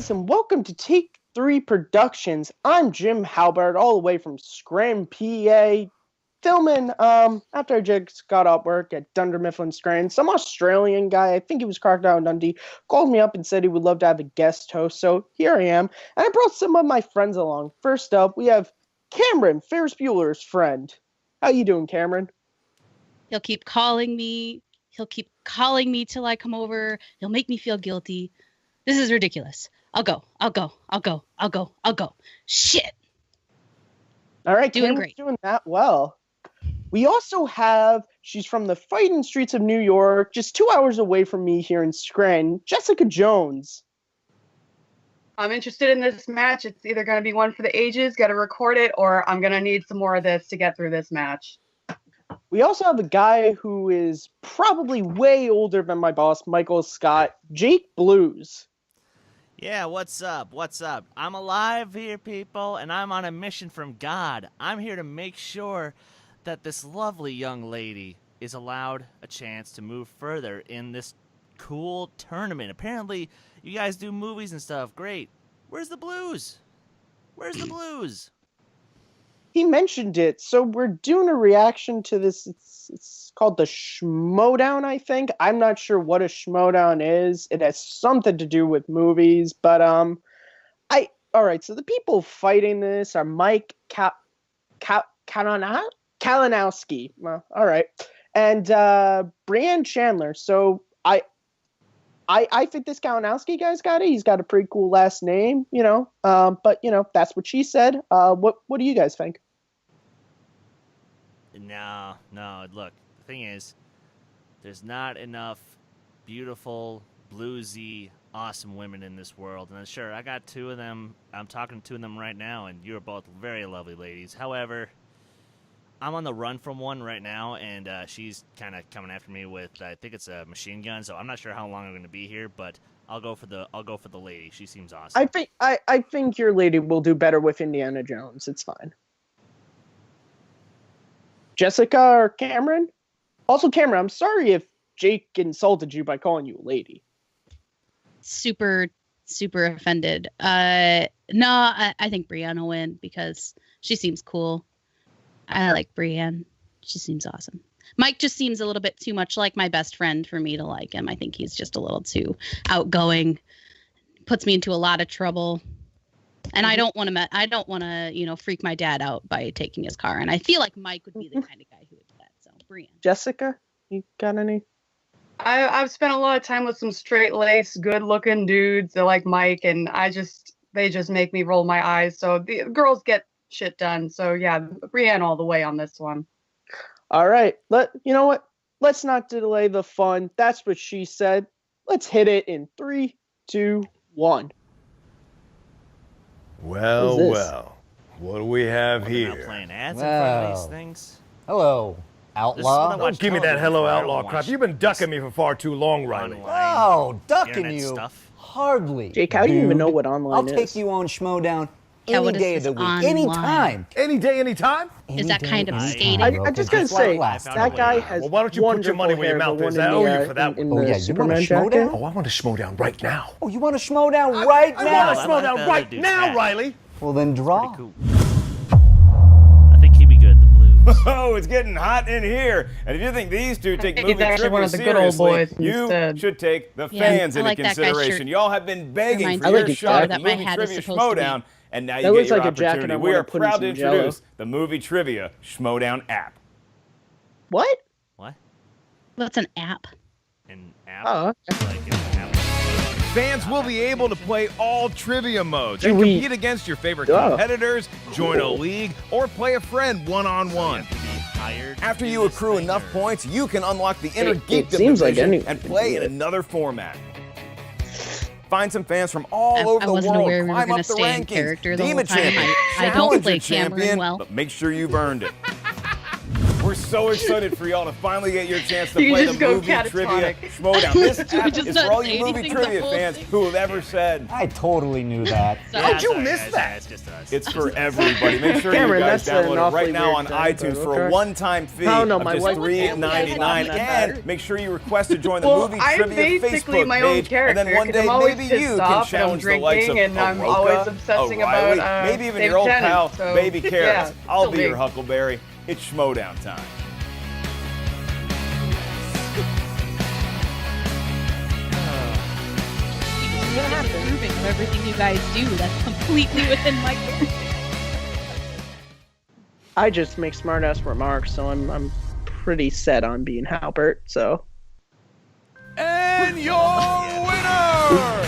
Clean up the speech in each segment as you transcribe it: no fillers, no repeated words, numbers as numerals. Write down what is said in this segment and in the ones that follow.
guys, and welcome to Take 3 Productions. I'm Jim Halbert, all the way from Scranton, PA, filming after I just got off work at Dunder Mifflin Scranton. Some Australian guy, I think he was Crocodile Dundee, called me up and said he would love to have a guest host, so here I am. And I brought some of my friends along. First up, we have Cameron, Ferris Bueller's friend. How you doing, Cameron? He'll keep calling me. He'll keep calling me till I come over. He'll make me feel guilty. This is ridiculous. I'll go. Shit. All right, Doing Cameron's great. Doing that well. We also have, she's from the fighting streets of New York, just 2 hours away from me here in Scranton, Jessica Jones. I'm interested in this match. It's either going to be one for the ages, got to record it, or I'm going to need some more of this to get through this match. We also have a guy who is probably way older than my boss, Michael Scott, Jake Blues. Yeah, what's up? I'm alive here, people, and I'm on a mission from God. I'm here to make sure that this lovely young lady is allowed a chance to move further in this cool tournament. Apparently, you guys do movies and stuff. Great. Where's the blues? He mentioned it, so we're doing a reaction to this. It's called the Schmoedown, I think. I'm not sure what a Schmoedown is. It has something to do with movies, but all right. So the people fighting this are Mike Kalinowski. Well, all right, and Brianne Chandler. So I think this Kalinowski guy's got it. He's got a pretty cool last name, but that's what she said. What do you guys think? No. Look, the thing is, there's not enough beautiful, bluesy, awesome women in this world. And sure, I got two of them. I'm talking to two of them right now, and you're both very lovely ladies. However, I'm on the run from one right now, and she's kind of coming after me with, I think it's a machine gun. So I'm not sure how long I'm going to be here, but I'll go for the lady. She seems awesome. I think your lady will do better with Indiana Jones. It's fine. Jessica or Cameron? Also, Cameron, I'm sorry if Jake insulted you by calling you a lady. Super offended. I think Brianne will win because she seems cool. I like Brianne. She seems awesome. Mike just seems a little bit too much like my best friend for me to like him. I think he's just a little too outgoing. Puts me into a lot of trouble. And I don't want to, freak my dad out by taking his car. And I feel like Mike would be the kind of guy who would do that. So, Brianne. Jessica, you got any? I've spent a lot of time with some straight-laced, good-looking dudes that like Mike, and they just make me roll my eyes. So the girls get shit done. So yeah, Brianne all the way on this one. All right. You know what? Let's not delay the fun. That's what she said. Let's hit it in 3, 2, 1. Well, what do we have Not here? playing ads in front of these things. Hello, outlaw. Don't give me that hello outlaw crap. You've been ducking me for far too long, Riley. Oh, ducking internet you. stuff. Hardly. Jake, how do you even know what online I'll is? take you on Schmoedown Yeah, any what is day of this the week, online? anytime. Any day, any time? Is that kind of skating? I just gotta say, that guy has Well, why don't you put your money where your mouth is? I owe you for that one. Oh, yeah, you want a Superman jacket. Schmoedown? Oh, I want to Schmoedown right now. Oh, you want a Schmoedown right I now? want to Schmoedown that right dude's now, fat. Riley. Well, then draw. Cool. I think he'd be good at the blues. Oh, it's getting hot in here. And if you think these two take He's movie actually trivia one of the good old seriously, boys you instead. should take the Yeah, fans I into like that guy's consideration. shirt. Y'all have been begging Reminds for me your of the shot color at that the my movie hat is trivia supposed to be. Schmoedown, and now That you looks get your like a jacket opportunity. I We wanna are put in proud some to introduce the movie trivia Schmoedown app. What? What? What's an app? An app? Oh, Like an app. Fans will be able to play all trivia modes Do and we- compete against your favorite Duh. competitors, join a league, or play a friend one-on-one. After you accrue enough points, you can unlock the inner It geekdom seems like division anyone and can play do in it. another format. Find some fans from all I over the wasn't world. aware we were Climb gonna up the stay in rankings. character the Demon whole time. champion, I don't challenger play Cameron champion, well. but make sure you've earned it. We're so excited for y'all to finally get your chance to You play just the go movie trivia catatonic. Schmoedown. This app just is not for all say you movie anything the trivia whole fans thing? who have ever said. I totally knew that. How'd you miss that? It's just us. It's for everybody. Make sure Cameron, you guys that's an download it awfully right now on weird thing, iTunes but for a okay. one-time fee Oh, no, of my just wife would $3.99. that. And make sure you request to join the Well, movie I'm trivia basically Facebook my own page, character, and then one 'cause day I'm always maybe pissed you can off and I'm challenge the likes of drinking, and I'm Aroka, always obsessing O'Reilly, about, maybe even David your old Tennant, pal, so, Baby Carrots. yeah, I'll still be your big. Huckleberry. It's Schmoedown time. Approving of everything you guys do. That's completely within my character. I just make smart-ass remarks, so I'm pretty set on being Halbert, so. And your winner,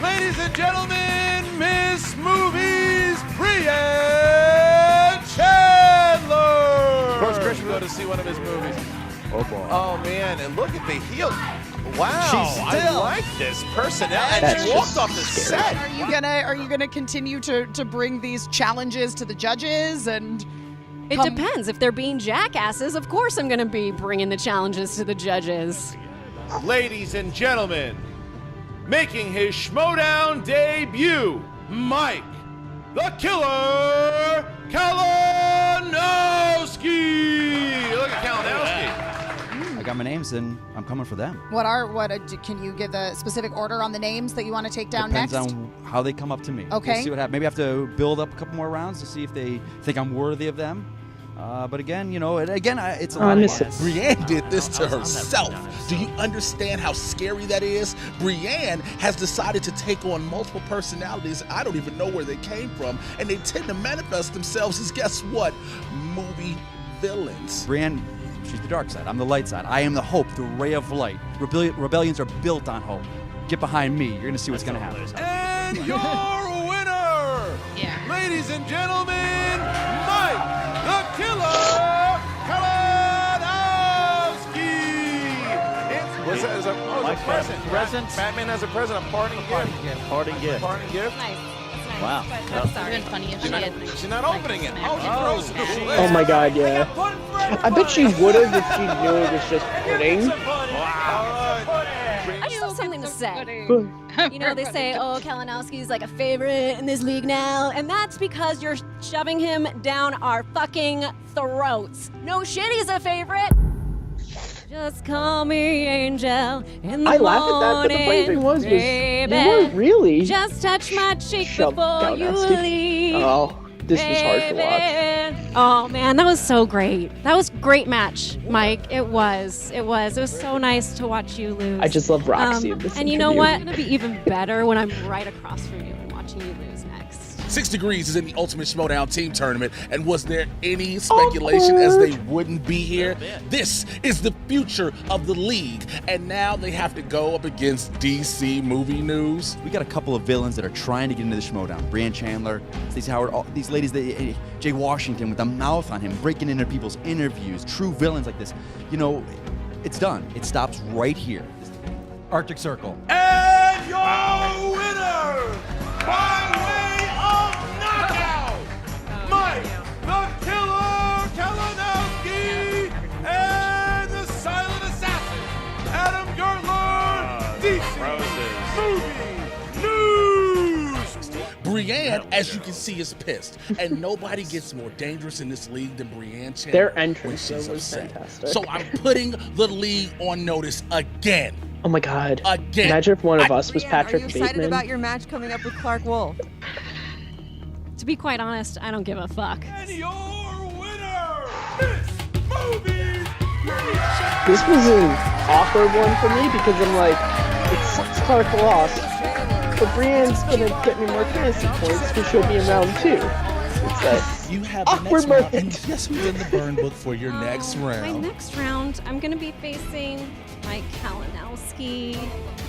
ladies and gentlemen, Miss Movies, Brianne Chandler. Of course, Kristen will go to see one of his movies. Oh, boy. Oh, man, and look at the heel. Wow, She's still- I like this personnel. And That's she walked just off the scary. set. Are you gonna continue to bring these challenges to the judges and? It depends. If they're being jackasses, of course I'm going to be bringing the challenges to the judges. Ladies and gentlemen, making his Schmoedown debut, Mike, the Killer Kalinowski. Look at Kalinowski. I got my names and I'm coming for them. Can you give the specific order on the names that you want to take down Depends next? on how they come up to me. Okay. We'll see what happens. Maybe I have to build up a couple more rounds to see if they think I'm worthy of them. But again, it's a lot of fun. Brianne did this to I was on that herself. rundown. Do you understand how scary that is? Brianne has decided to take on multiple personalities. I don't even know where they came from. And they tend to manifest themselves as, guess what? Movie villains. Brianne, she's the dark side. I'm the light side. I am the hope, the ray of light. Rebellions are built on hope. Get behind me. You're going to see what's going to happen. And your winner, ladies and gentlemen, Mike, the Killer Kalinowski. What's that? It's a present. Batman has a present, a parting gift. Parting gift. Parting gift. Nice. Wow. That's funny if she had. She's not opening it. Oh, she froze it away. Oh my god, yeah. I bet she would have if she knew it was just pudding. I just have something to say. You know, they say, oh, Kalinowski's like a favorite in this league now, and that's because you're shoving him down our fucking throats. No shit, he's a favorite. Just call me Angel in the I laugh at that, but the funny thing was you weren't really Just touch my cheek shoved before down you nasty. leave. Oh, this was hard to watch. Oh man, that was so great. That was a great match, Mike. It was. It was so nice to watch you lose. I just love Roxy in this And you know interview. what? It's gonna be even better when I'm right across from you and watching you lose next. 6 Degrees is in the Ultimate Schmoedown Team Tournament, and was there any speculation as they wouldn't be here? This is the future of the league, and now they have to go up against DC Movie News. We got a couple of villains that are trying to get into the Schmoedown. Brianne Chandler, Stacey Howard, all these ladies, Jay Washington with a mouth on him, breaking into people's interviews, true villains like this. You know, it's done. It stops right here. Arctic Circle. And your winner, by way of knockout, Mike, the Killer Kalinowski, and the Silent Assassin, Adam Gertler, DC Movie News. Brianne, as you can see, is pissed, and nobody gets more dangerous in this league than Brianne Chandler. Their when entrance she's was upset. fantastic. So I'm putting the league on notice again. Oh my god. Again. Imagine if one of us was Brianne, Patrick are you excited Bateman. about your match coming up with Clark Wolf? To be quite honest, I don't give a fuck. And your winner, Miss Movies, This was an awkward one for me because I'm like, it sucks Clark lost, but Brianne's gonna get me more fantasy points because she'll be in round 2. It's that You have awkward the next round, moment. and guess who's in the burn book for your next My round? next round, I'm going to be facing Mike Kalinowski,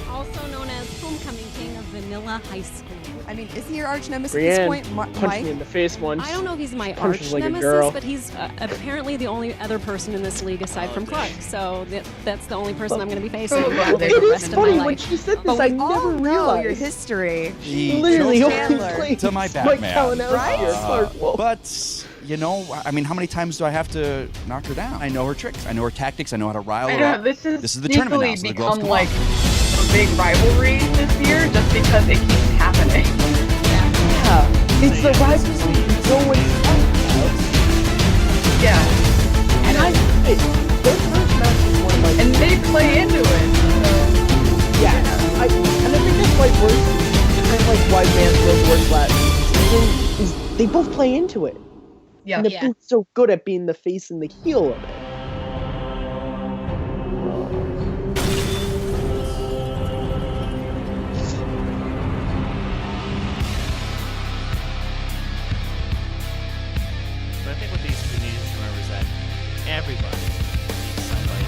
also known as Homecoming King of Vanilla High School. I mean, isn't your arch nemesis at this Brianne point punched Mike? me in the face once. I don't know if he's my arch Punches like a nemesis, girl. but he's apparently the only other person in this league aside from Clark. So that's the only person I'm going to be facing for the It rest is of my funny when life. she said But this, I we all never know realized. your history. She literally Joe only Chandler plays to my Mike Batman. Kalinowski Right? or Clark Wolf. But you know, I mean, how many times do I have to knock her down? I know her tricks. I know her tactics. I know how to rile her up. This is the tournament now, so the gloves become come like off. a big rivalry this year just because it keeps happening. Yeah, it's the rivalry you always talk about. Yeah. And their first match is one of my and they play into it. Yeah, I think that's why why Mansfield works last season is they both play into it. Yeah. And they're both so good at being the face and the heel of it. But I think what these two need to remember is that everybody needs somebody.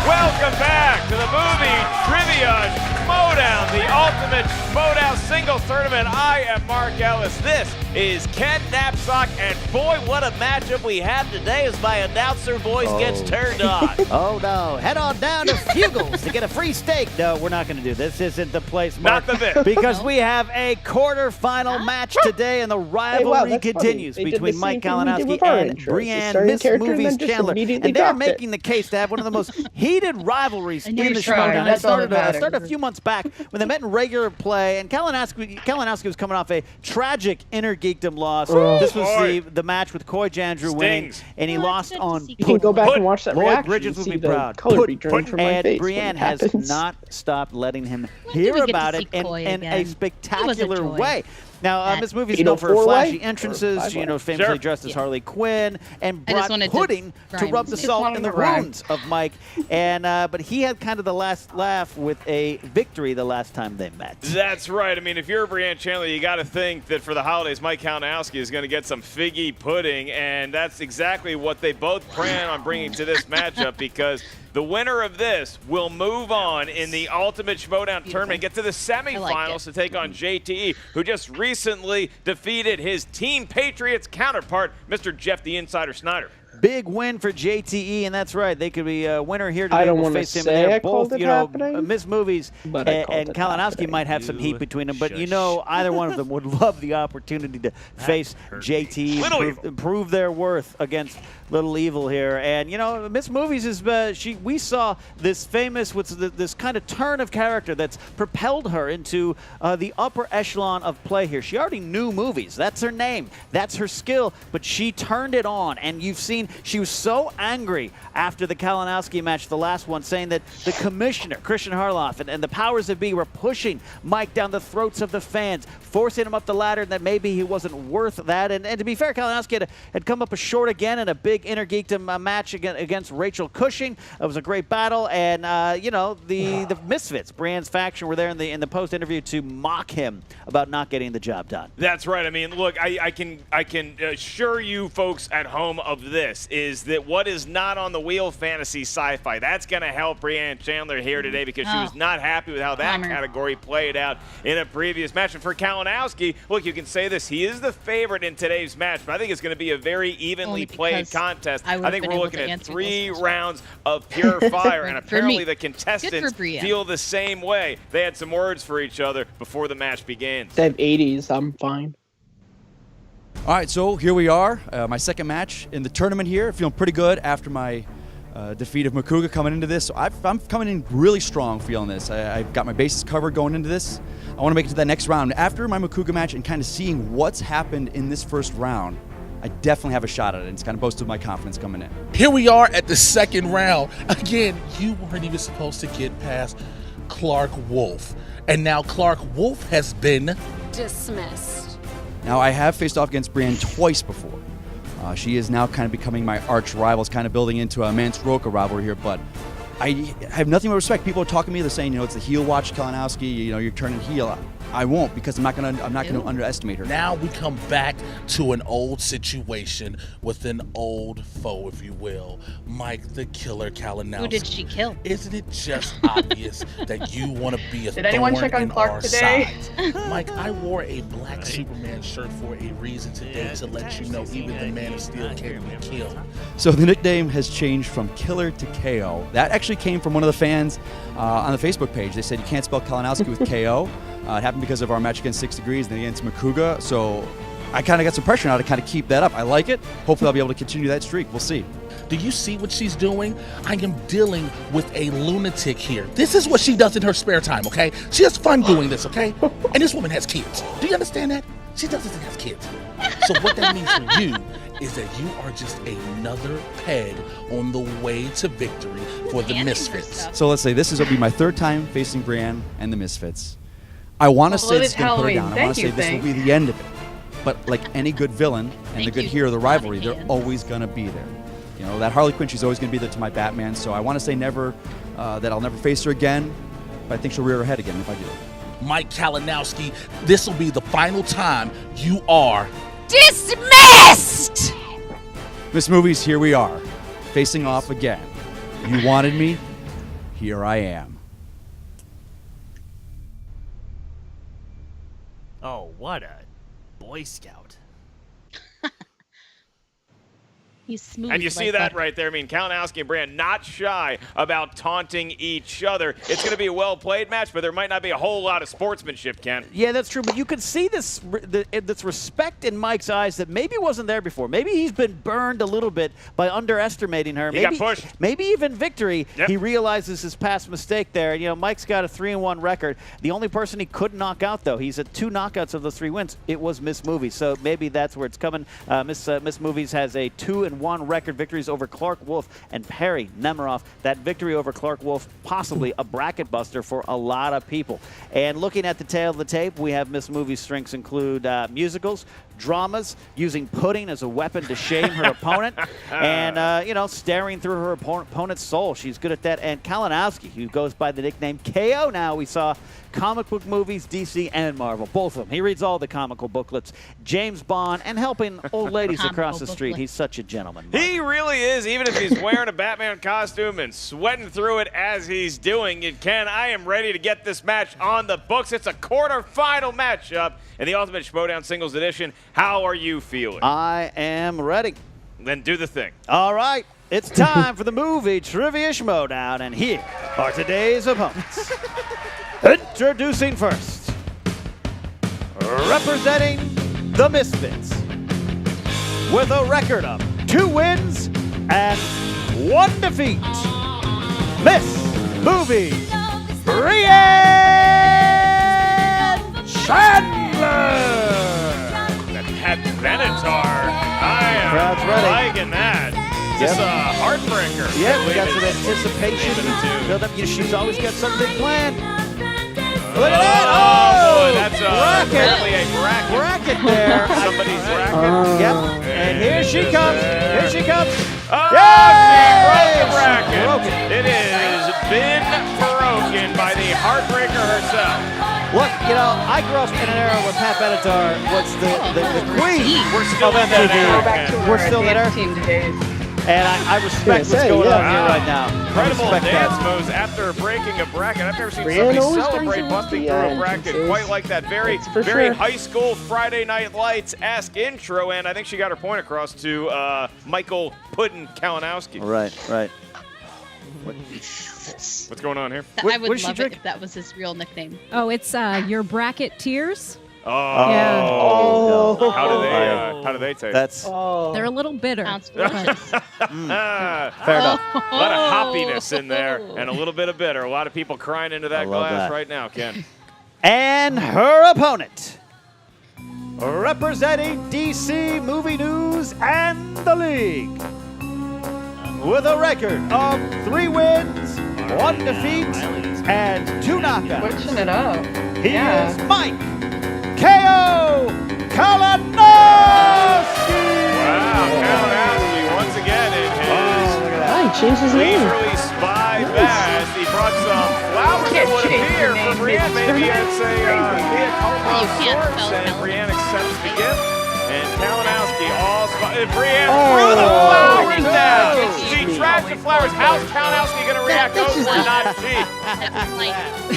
Welcome back to the movie trivia Schmoedown, the ultimate Schmoedown Singles Tournament. I am Mark Ellis. This is Ken Knapsack, and boy, what a matchup we have today as my announcer voice gets turned on. Oh, no. Head on down to Fugel's to get a free steak. No, we're not going to do this. This isn't the place, Mark. Not the bit. Because we have a quarterfinal match today, and the rivalry continues between Mike Kalinowski and Brianne Miss Movies Chandler. And they're making the case to have one of the most heated rivalries in the Schmoedown. It started a few months back when they met in regular play, and Kalinowski was coming off a tragic Inner-Geekdom loss. This was the match with Coy Jandrew winning, and he lost on You can go back and watch that Lloyd reaction. Bridges would be the proud. Color be drained from my And face Brianne has not stopped letting him hear about it in a spectacular way. Now, Miss Movie's known for her flashy entrances. She, famously dressed as Harley Quinn and brought pudding to rub the salt in the wounds of Mike. And but he had kind of the last laugh with a victory the last time they met. That's right. I mean, if you're Brianne Chandler, you got to think that for the holidays, Mike Kalinowski is going to get some figgy pudding, and that's exactly what they both plan on bringing to this matchup, because the winner of this will move on in the Ultimate Schmoedown Tournament, get to the semifinals to take on JTE, who just recently defeated his Team Patriots counterpart, Mr. Jeff the Insider Snyder. Big win for JTE, and that's right. They could be a winner here today. I don't we'll want to face him. say They're I both, called it happening, Miss Movies and Kalinowski might have some heat between them, but either one of them would love the opportunity to face JTE, prove their worth against Little Evil here. And Miss Movies is we saw this famous this kind of turn of character that's propelled her into the upper echelon of play here. She already knew movies. That's her name. That's her skill. But she turned it on, and you've seen she was so angry after the Kalinowski match, the last one, saying that the commissioner, Christian Harloff, and the powers that be were pushing Mike down the throats of the fans, forcing him up the ladder, and that maybe he wasn't worth that. And to be fair, Kalinowski had come up short again in a big Inner-Geekdom match against Rachel Cushing. It was a great battle, and the Misfits, Brianne's faction, were there in the post interview to mock him about not getting the job done. That's right. I mean, look, I can assure you folks at home of this, is that what is not on the wheel, fantasy sci-fi, that's going to help Brianne Chandler here today, because she was not happy with how that category played out in a previous match. And for Kalinowski, look, you can say this, he is the favorite in today's match, but I think it's going to be a very evenly played contest. I think we're looking at 3 rounds of pure fire, and apparently the contestants feel the same way. They had some words for each other before the match begins. They have 80s. I'm fine. All right, so here we are, my second match in the tournament here. Feeling pretty good after my defeat of Makuga coming into this. So I'm coming in really strong feeling this. I've got my bases covered going into this. I want to make it to that next round. After my Makuga match and kind of seeing what's happened in this first round, I definitely have a shot at it. It's kind of boosted my confidence coming in. Here we are at the second round. Again, you weren't even supposed to get past Clark Wolf. And now Clark Wolf has been dismissed. Now, I have faced off against Brianne twice before. She is now kind of becoming my arch rival. It's kind of building into a Mansroka rivalry here, but I have nothing but respect. People are talking to me. They're saying, it's the heel watch, Kalinowski. You're turning heel. I won't, because I'm not gonna underestimate her. Now we come back to an old situation with an old foe, if you will, Mike the Killer Kalinowski. Who did she kill? Isn't it just obvious that you want to be a Did anyone thorn check on in Clark our today? sides? Mike, I wore a black Superman shirt for a reason today to let you know even the Man of Steel can be killed. So the nickname has changed from Killer to KO. That actually came from one of the fans on the Facebook page. They said you can't spell Kalinowski with KO. It happened because of our match against 6 Degrees and then against Makuga. So I kind of got some pressure now to kind of keep that up. I like it. Hopefully I'll be able to continue that streak. We'll see. Do you see what she's doing? I am dealing with a lunatic here. This is what she does in her spare time, okay? She has fun doing this, okay? And this woman has kids. Do you understand that? She doesn't have kids. So what that means for you is that you are just another peg on the way to victory for the Misfits. So let's say this will be my third time facing Brianne and the Misfits. I want to say this is going to put her down. I want to say this will be the end of it. But like any good villain and the good hero of the rivalry, they're always going to be there. You know, that Harley Quinn, she's always going to be there to my Batman. So I want to say never, that I'll never face her again. But I think she'll rear her head again if I do. Mike Kalinowski, this will be the final time you are dismissed! Miss Movies, here we are, facing off again. You wanted me, here I am. Oh, what a Boy Scout. He's smooth. And you see that right there. I mean, Kalinowski and Brianne not shy about taunting each other. It's going to be a well-played match, but there might not be a whole lot of sportsmanship, Ken. Yeah, that's true. But you could see this respect in Mike's eyes that maybe wasn't there before. Maybe he's been burned a little bit by underestimating her. He got pushed. Maybe even Victory. Yep. He realizes his past mistake there. You know, Mike's got a 3-1 record. The only person he couldn't knock out, though, he's at 2 knockouts of the 3 wins. It was Miss Movies. So maybe that's where it's coming. Miss Movies has a 2-1 record, victories over Clark Wolf and Perry Nemiroff. That victory over Clark Wolf, possibly a bracket buster for a lot of people. And looking at the tail of the tape, we have Miss Movies' strengths include musicals, dramas, using pudding as a weapon to shame her opponent, and, you know, staring through her opponent's soul. She's good at that. And Kalinowski, who goes by the nickname KO now, we saw comic book movies, DC and Marvel, both of them. He reads all the comical booklets, James Bond, and helping old ladies across the street. He's such a gentleman. He really is, even if he's wearing a Batman costume and sweating through it as he's doing it. Ken, I am ready to get this match on the books. It's a quarterfinal matchup in the Ultimate Schmoedown Singles Edition. How are you feeling? I am ready. Then do the thing. All right. It's time for the movie Trivia Schmoedown, and here are today's opponents. Introducing first, representing the Misfits, with a record of 2 wins and 1 defeat, Miss Movies, Brianne Chandler. The Pet Benatar. I am liking that. Just a heartbreaker. Yeah, we got some anticipation. Build up. She's always got something planned. Look at that! Oh, boy, that's apparently a bracket. Bracket there. Somebody's bracket. Yep. And here she comes. Here she comes. Oh, she broke the bracket. It has been broken by the heartbreaker herself. Look, you know, I grew up in an era when Pat Benatar was the queen. We're still in that era. We're still in that era. And I respect what's going on here right now. Incredible dance moves after breaking a bracket. I've never seen somebody celebrate busting through a bracket quite like that. Very high school Friday Night Lights-esque intro, and I think she got her point across to Michael Puddin Kalinowski. Right. What's going on here? I would love it if that was his real nickname. Oh, it's your bracket tears. Oh. Yeah. Oh. How do they taste? That's. They're a little bitter. Fair enough. A lot of hoppiness in there and a little bit of bitter. A lot of people crying into that glass right now, Ken. And her opponent, representing DC Movie News and the League, with a record of 3 wins, 1 defeat, and 2 knockouts. Switching it up. He is Mike KO Kalinowski! Wow, Kalinowski once again in his name. leisurely spy best. He brought some flowers that would appear for Brianne. Maybe it's a Colorado source, and Brianne accepts the gift. And Kalinowski all Brianne threw the flowers down. She trashed the flowers. How's Kalinowski going to react? Those were not cheap.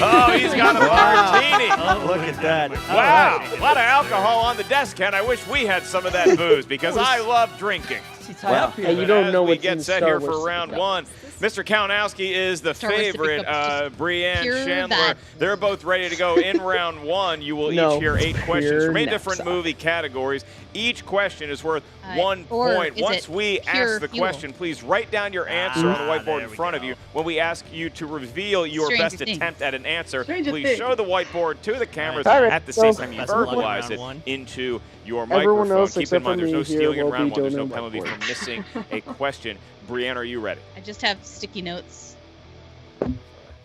Oh, he's got a martini. Oh, look at that. Wow. A lot of alcohol on the desk, Ken. I wish we had some of that booze because I love drinking. Wow. Hey, you don't As know we what's get in set Star here Wars for round Cup. one. Mr. Kalinowski is the Star Wars favorite. Cup is Brianne pure Chandler, bad. they're both ready to go. In round one, you will No, each hear 8 questions pure from 8 knapsack. different movie categories. Each question is worth 1 or point. is Once it we pure ask the fuel? question, please write down your answer on the whiteboard there in we front of go. you. When we ask you to reveal your Stranger best Things. attempt at an answer, Stranger please Things. show the whiteboard to the cameras All right, at the same so time you That's one verbalize round it one. into your Everyone microphone. else Keep in except mind, for there's no me here stealing in will round be one. There's no doing a penalty for whiteboard. missing a question. Brianne, are you ready? I just have sticky notes. A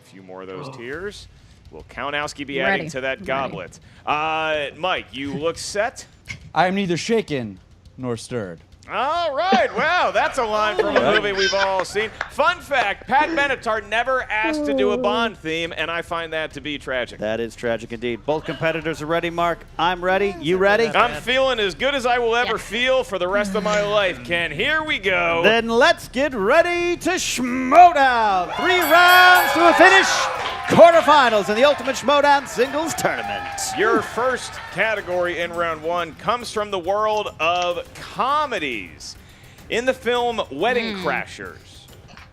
few more of those tears. Will Kalinowski be Ready. adding to that goblet? Mike, you look set? I am neither shaken nor stirred. All right. Wow, that's a line from a movie we've all seen. Fun fact, Pat Benatar never asked to do a Bond theme, and I find that to be tragic. That is tragic indeed. Both competitors are ready, Mark. I'm ready. You ready? I'm feeling as good as I will ever feel for the rest of my life, Ken. Here we go. Then let's get ready to Schmoedown. 3 rounds to a finish. Quarterfinals in the Ultimate Schmoedown Singles Tournament. Your first category in round one comes from the world of comedies. In the film Wedding Crashers,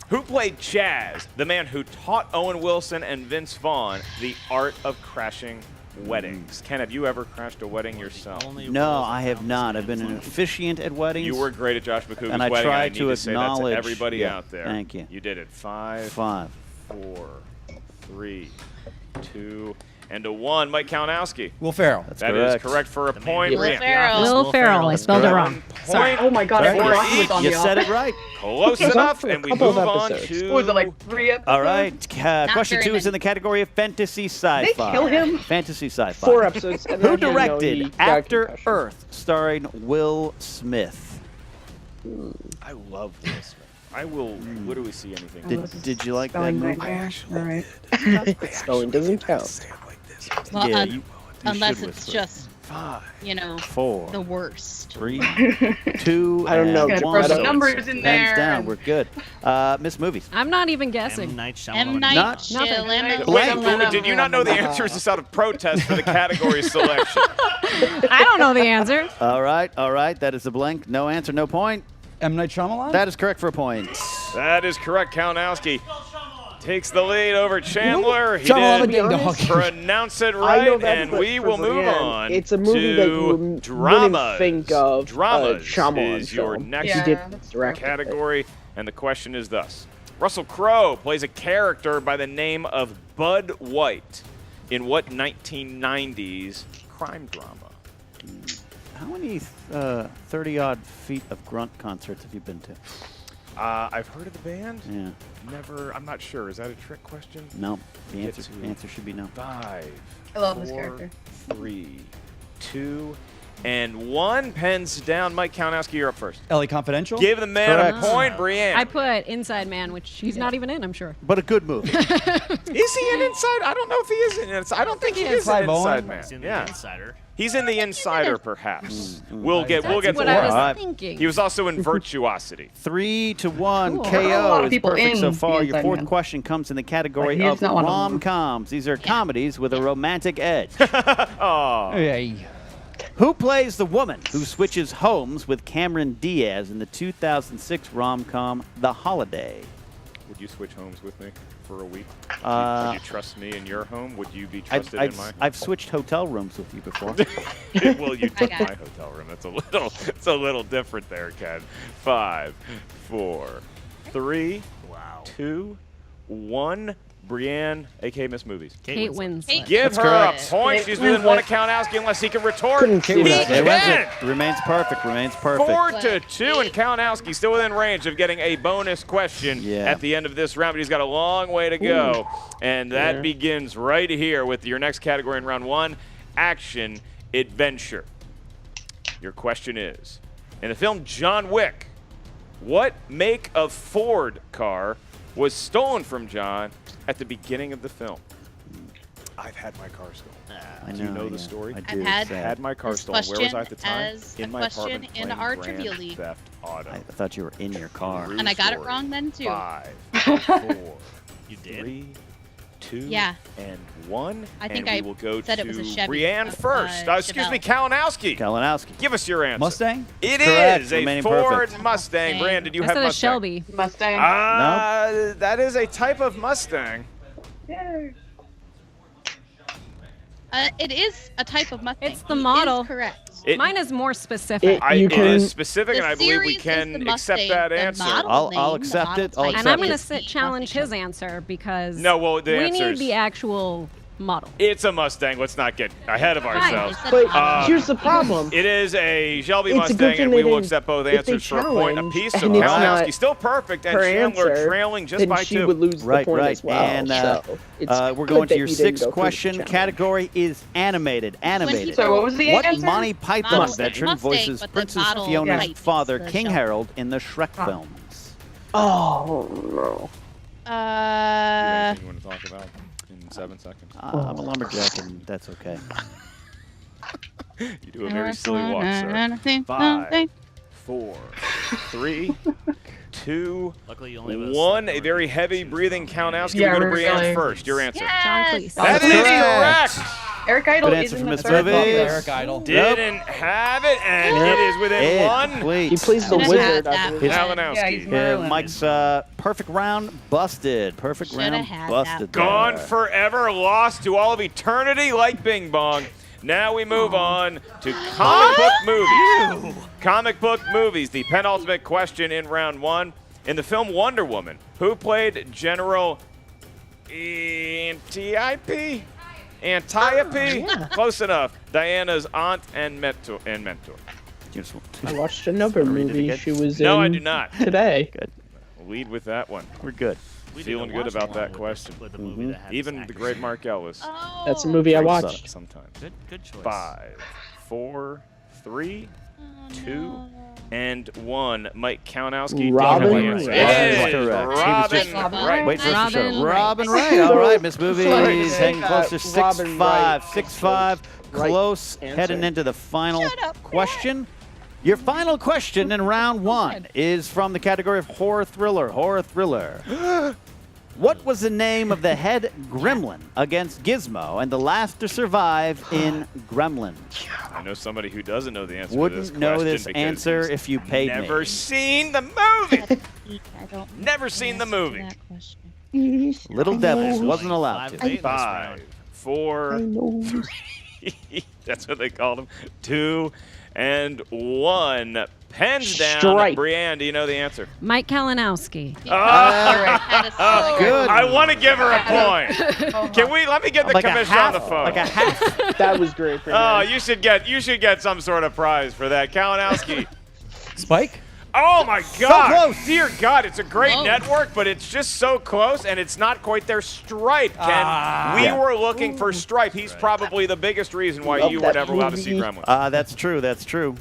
who played Chaz, the man who taught Owen Wilson and Vince Vaughn the art of crashing weddings? Ken, have you ever crashed a wedding yourself? No, I have not. I've been an officiant at weddings. You were great at Josh McCougar's And I wedding. tried I need to say that to acknowledge- everybody yeah, out there. thank you. You did it. 5, 5, 4, 3, 2, and a 1. Mike Kalinowski. Will Ferrell. That's That is correct. correct for a point. Will Brianne. Ferrell. Will Ferrell. I spelled it wrong. Sorry. Oh my God, I Thank you. forgot he was on You the said office. it right. Close He's on enough, for a and we couple of move on episodes. to... What was it, like 3 episodes? All right. Question very 2 is in the category of fantasy sci-fi. They kill him? Fantasy sci-fi. 4 episodes. And Who then, directed he got After concussion. Earth, starring Will Smith? I love Will Smith. I will literally see anything. Did you like that Spelling movie? nightmare. All right. Spelling doesn't count. Well, Yeah, you unless should it's whisper. just, 5, you know, 4, the worst. 3, 2, I don't know. and Gotta one. throw some numbers in Hands there. down, we're good. Miss Movies. I'm not even M. guessing. Night Shyamalan. M. Night Not- Shyamalan. Wait, did you not know the answer? Is this out of protest for the category selection? I don't know the answer. All right. That is a blank. No answer, no point. M. Night Shyamalan? That is correct for a point. That is correct. Kalinowski takes the lead over Chandler. He Shyamalan did Ding Dong. pronounce it I know right, that, and but we for will move Brianne, on it's a movie that you to wouldn't dramas. think of, Dramas Shyamalan is your film. next Yeah, He did that's direct it. category, and the question is thus. Russell Crowe plays a character by the name of Bud White in what 1990s crime drama? How many 30-odd feet of grunt concerts have you been to? I've heard of the band. Yeah. Never. I'm not sure. Is that a trick question? No. The Get answer, to the answer should be no. 5, I love this 4, character. 3, 2, and 1. Pens down. Mike Kalinowski, you're up first. LA Confidential? Give the man Correct. a point, Brianne. I put Inside Man, which he's not even in, I'm sure. But a good movie. Is he an inside? I don't know if he is an inside. I don't think he is an Clive Owen? inside man. He's in the Yeah. Insider. He's in the Insider, perhaps. We'll get That's to what that. I was Alright. thinking. He was also in Virtuosity. 3-1 Cool. A lot KO of is people perfect so in far. The Your Inside fourth Man. question comes in the category But he is of not one of them. rom-coms. These are comedies with a romantic edge. Oh. Hey. Who plays the woman who switches homes with Cameron Diaz in the 2006 rom-com The Holiday? Would you switch homes with me for a week? Uh, Would you trust me in your home? Would you be trusted in my? I've switched hotel rooms with you before. Well, you took got my hotel room. It's a little different there, Ken. 5, 4, 3, 2, 1. Brianne, a.k.a. Miss Movies. Kate Winslet. Give That's her correct. a point. She's within one of Kalinowski unless he can retort. He It can. remains perfect. Remains perfect. 4-2, and Kalinowski still within range of getting a bonus question at the end of this round, but he's got a long way to go. And that begins right here with your next category in round 1, action adventure. Your question is, in the film John Wick, what make of Ford car was stolen from John at the beginning of the film? I've had my car stolen. I Do you know the story? I I've do. had sad. Had my car this stolen. Where was I at the question time? as In a my question apartment in playing our Grand trivia league. Theft Auto. I thought you were in your car. True And I got it story. wrong then, too. 5, 4, You did? 3, 2, Yeah. and 1. I think and I we will go said to it was a Chevy. Brianne first. Excuse me, Kalinowski. Kalinowski. Give us your answer. Mustang? It Correct. is a Remaining Ford perfect. Mustang. Brianne, did you have I said Mustang? a Shelby. Mustang. That is a type of Mustang. It is a type of Mustang. It's the model. Is correct. Mine is more specific. It is specific, and I believe we series is can the accept Mustang, that the answer. model I'll name, accept the it. model I'll type And I'm accept going it. to challenge his answer because No, well, the we answer need is the actual model. it's a Mustang. Let's not get ahead of ourselves. But here's the problem. It is a Shelby It's a good Mustang, thing and they we will didn't- accept both if they answers for a point challenge apiece. So and it's Kalinowski not still perfect, and her Chandler answer, trailing just then by she 2. would lose the point as well. And so it's we're good going to that your you didn't sixth go through the question. challenge. Category is animated. Animated. So what was the What answer? Monty Python Mustang. veteran Mustang, voices but the Princess model Fiona's type father, is the King Shelby. Harold, in the Shrek films? Oh no. Anything you want to talk about in 7 seconds? I'm a lumberjack, and that's okay. You do a very silly walk, sir. 5, 4, 3, 2, Luckily, you only have 1. A very heavy breathing Kalinowski. Yeah, We go to Brianne really. first. Your answer. John Cleese. That is correct. Eric Idle Good is answer in from the Miss third Movies. bucket. Eric Idle. Didn't have it, and it is within 1. He plays the Should've wizard. had I that believe. one. Kalinowski. Yeah, he's Merlin. Mike's perfect round busted. Perfect Should've round had busted. that Gone there. forever, lost to all of eternity like Bing Bong. Now we move on to comic book movies. Comic book movies, the penultimate question in round 1. In the film Wonder Woman, who played General Antiope? Close enough. Diana's aunt and mentor. I watched another movie she was in. No, I do not. Today. Good. Lead with that one. We're good. Feeling good about that question. Even the great Mark Ellis. That's a movie I watched. Sometimes. Good choice. 5, 4, 3, 2, and 1. Mike Kalinowski. Robin do you have the answer? Wright. It is Correct. Robin Wright. Wait for us to show. Robin Robin Wright. All right, Miss Movies hanging close to Robin 6-5. Wright. 6-5. Right Close. answer. Heading into the final question. Your final question in round 1 is from the category of horror thriller. Horror thriller. What was the name of the head gremlin against Gizmo and the last to survive in Gremlins? I know somebody who doesn't know the answer to this Wouldn't question. know this because answer he's if you paid me. Never seen the movie. Never seen the movie. Little Devils wasn't allowed to. 5, 4, 3. That's what they called him. 2, and 1. Pens down. Strike. Brianne, do you know the answer? Mike Kalinowski. Good. I want to give her a point. Can we? Let me get the Like a commissioner on the phone. Like a half. That was great. Oh, you should get some sort of prize for that, Kalinowski. Spike? Oh my God! close. Dear God, it's a great Whoa. network, but it's just so close, and it's not quite their Stripe. Ken, we were looking for Stripe. He's probably the biggest reason why Love you were that never allowed to see movie. Gremlins. That's true. That's true.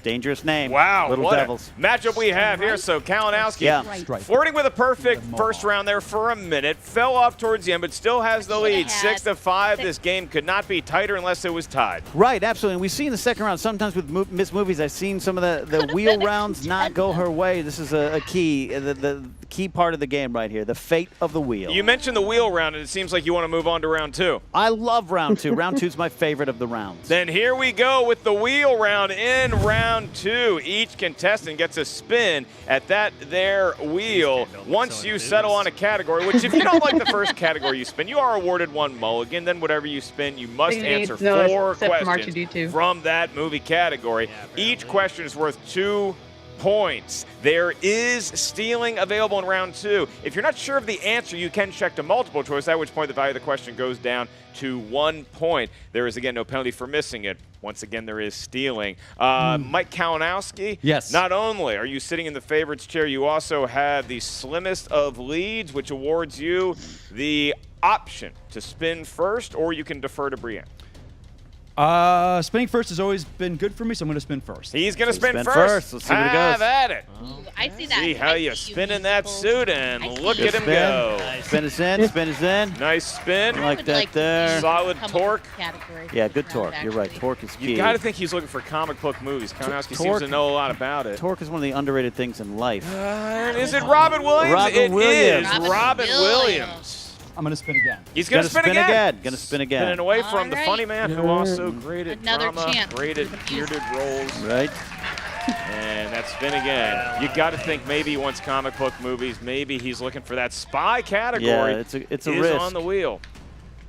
Dangerous name. Wow, Little what Devils. a matchup we have here. So Kalinowski, Yeah. flirting with a perfect first round there for a minute, fell off towards the end, but still has the lead. 6-5. This game could not be tighter unless it was tied. Right, absolutely. And we see in the second round, sometimes with Miss Movies, I've seen some of the wheel rounds not go her way. This is a key, the key part of the game right here, the fate of the wheel. You mentioned the wheel round, and it seems like you want to move on to round 2. I love round 2. Round 2 is my favorite of the rounds. Then here we go with the wheel round in round 2. Each contestant gets a spin at that there wheel. Once you settle on a category, which if you don't like the first category you spin, you are awarded 1 mulligan. Then whatever you spin, you must answer 4 questions from that movie category. Each question is worth 2 points. There is stealing available in round 2. If you're not sure of the answer, you can check to multiple choice, at which point the value of the question goes down to 1 point. There is, again, no penalty for missing it. Once again, there is stealing. Mike Kalinowski, Yes. not only are you sitting in the favorites chair, you also have the slimmest of leads, which awards you the option to spin first, or you can defer to Brianne. Spinning first has always been good for me, so I'm going to spin first. He's going to spin spin first. first. Let's see what it goes. Have at it. I see that. See how you spin in that suit, and look at him go. Spin is in, spin is in. Nice spin. I like that there. Solid torque. Yeah, good torque. You're right. Torque is key. You got to think he's looking for comic book movies. Kalinowski seems Torque- to know a lot about it. Torque is one of the underrated things in life. And is it Robin Williams? Robin It Williams. is Robin Williams. I'm going to spin again. He's going to spin again. Going to spin again. Spinning away from the All funny right. man who also great at Another drama, chance. great at bearded roles. Right. And that spin again. You got to think maybe he wants comic book movies. Maybe he's looking for that spy category. Yeah, it's a risk. On the wheel.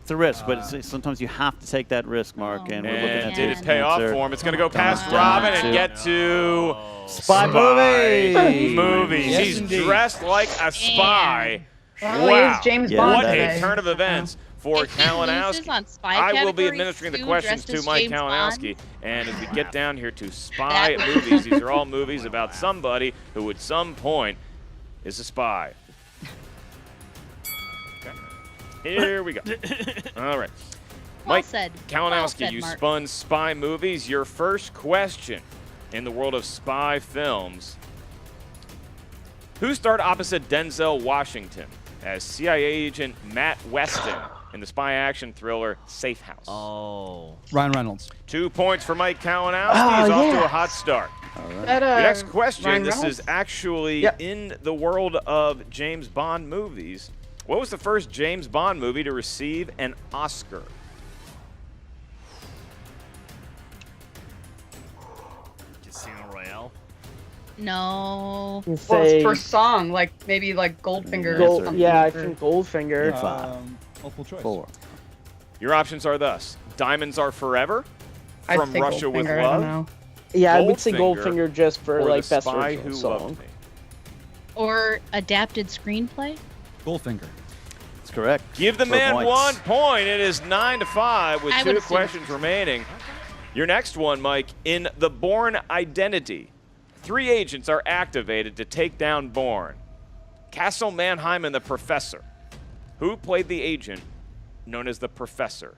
It's a risk, but sometimes you have to take that risk, Mark. And we're looking at did it the pay off answer. for him? It's going to go past Down Robin and to get to Spy movies. Movies. Yes, He's indeed. dressed like a spy. Well, Wow. he is James Yeah, Bond What a today. turn of events for If he loses Kalinowski. on spy I will be category administering the two questions dressed to as Mike James Kalinowski. Bond. And as we get down here to spy movies, these are all movies about somebody who at some point is a spy. Okay. Here we go. All right. Well Mike said. Kalinowski, Well said, you Mark. spun spy movies. Your first question in the world of spy films. Who starred opposite Denzel Washington as CIA agent Matt Weston in the spy action thriller Safe House? Oh. Ryan Reynolds. 2 points for Mike Kalinowski. He's off to a hot start. That, Your next question, Ryan this Reynolds? is actually in the world of James Bond movies. What was the first James Bond movie to receive an Oscar? Casino Royale. No. You Well, say it's first song, like maybe like Goldfinger or Gold, something. yeah, I or- think Goldfinger. Multiple choice. 4. Your options are thus: Diamonds Are Forever, I'd From say Russia with Goldfinger, I don't Love, know. Yeah, I would say Goldfinger, Goldfinger just for or like The best Spy original Who song. Loved Me. Or adapted screenplay. Goldfinger. That's correct. Give the For man points. 1 point. It is 9-5 with I 2 would assume- questions remaining. Your next one, Mike, in The Bourne Identity, 3 agents are activated to take down Bourne. Castle Mannheim and the Professor. Who played the agent known as the Professor?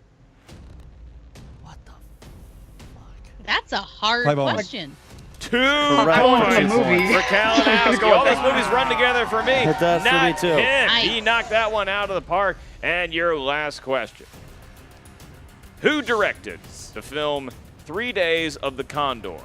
That's a hard Play ball. question. 2 Correct. points movie. for Kalinowski. All those movies run together for me. It does for me, Not too. him. Nice. He knocked that one out of the park. And your last question. Who directed the film 3 Days of the Condor?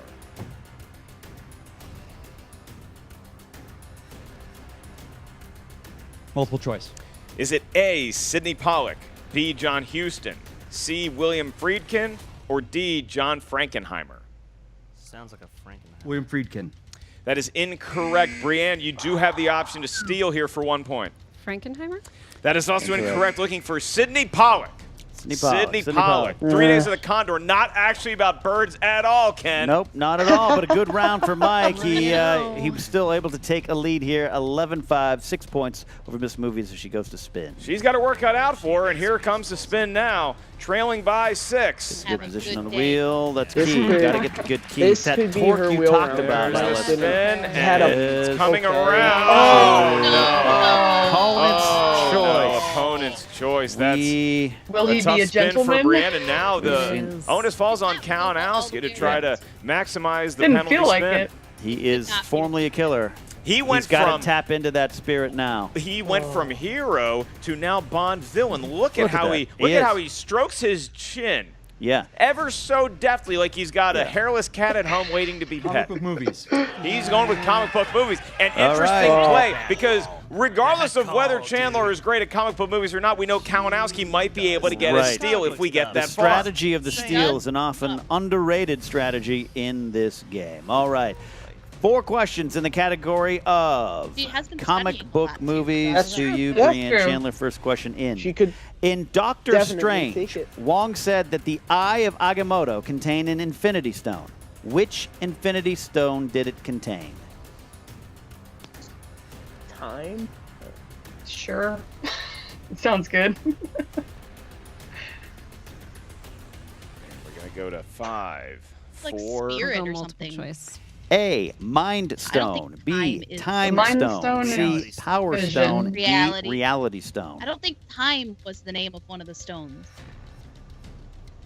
Multiple choice. Is it A, Sidney Pollack, B, John Huston, C, William Friedkin, or D, John Frankenheimer? Sounds like a Frankenheimer. William Friedkin. That is incorrect. Brianne, you do have the option to steal here for 1 point. Frankenheimer? That is also incorrect. Looking for Sidney Pollack. Sidney Pollack. Pollack. 3 Days of the Condor. Not actually about birds at all, Ken. Nope, not at all, but a good round for Mike. He was still able to take a lead here, 11-5, 6 points over Miss Movies as she goes to spin. She's got her work cut out for her, and here comes the spin now, trailing by 6. Good position good on the day. wheel. That's This key. could- Got to get the good key. this That could be torque her you wheel talked round. about. There's now, the listen. spin, Had and a- it's coming okay. around. Oh, no. Opponent's Oh, no, choice. opponent's choice. That's Will he tough be a spin for gentleman? Brianne, and now the Yes. onus falls on Kalinowski to try to maximize the Didn't penalty feel like spin. it. He is not- formally a killer. He went He's got from to tap into that spirit now. he went from hero to now Bond villain. Look at Look at how that. he He is. how he strokes his chin. Yeah. Ever so deftly, like he's got a Yeah. hairless cat at home waiting to be Comic pet. book movies. He's going with comic book movies. An All interesting right. play because regardless of whether Chandler is great at comic book movies or not, we know Kalinowski might be able to get a Right. steal if we get The that far. strategy of the steal is an often underrated strategy in this game. All right. 4 questions in the category of She has been comic studying a book lot, too. movies. That's To true. you, That's Brianne true. Chandler, first question in. She could In Doctor definitely take Strange, it. Wong said that the Eye of Agamotto contained an Infinity Stone. Which Infinity Stone did it contain? time. Sure. It sounds good. We're going to go to 5, Like 4, spirit Go or multiple something. choice. A. Mind I don't Stone. think B. time is- Time Mind Stone. Stone C. is Power vision. Stone. Reality. D. Reality Stone. I don't think time was the name of one of the stones.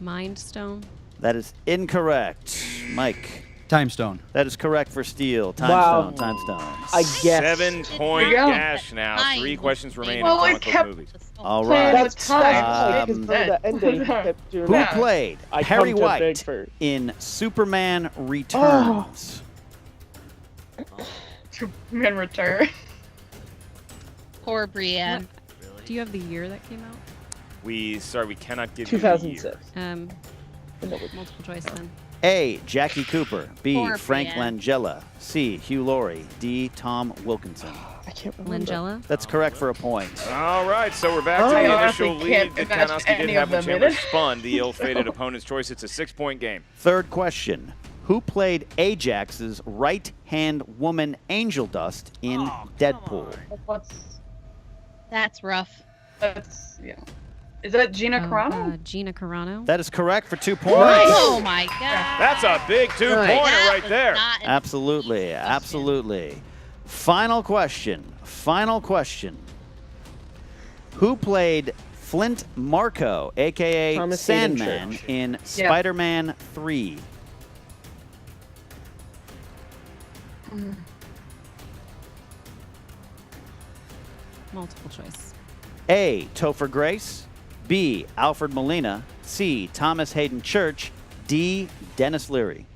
Mind Stone? That is incorrect. Mike. Time Stone. That is correct for Steel. Time Wow. Stone. Time Stone. I guess. 7-point There you go. dash now. Time 3 was questions the remaining name in Well, comic it book kept- movies. All Playing right. with time. Um, Because the ending kept doing Who that. played I Harry come to White beg for- in Superman Returns? Superman Return. Poor Brienne. Do you have the year that came out? We cannot give 2006. you the year. Multiple choice then. A. Jackie Cooper. B. Poor Frank Brienne. Langella. C. Hugh Laurie. D. Tom Wilkinson. I can't remember. Langella? That's correct for a point. All right, so we're back to I the honestly initial can't lead that imagine Kalinowski did any have of when them in Chandler it. spun the ill-fated opponent's choice. It's a 6-point game. Third question. Who played Ajax's right-hand woman Angel Dust in Deadpool? That's rough. That's, yeah. Is that Gina Carano? Gina Carano. That is correct for 2 points. Oh my God. That's a big 2-pointer right there. Absolutely, absolutely. Final question. Final question. Who played Flint Marko, aka Thomas Hayden Sandman, Church. in Spider-Man 3? Multiple choice. A. Topher Grace. B. Alfred Molina. C. Thomas Hayden Church. D. Dennis Leary.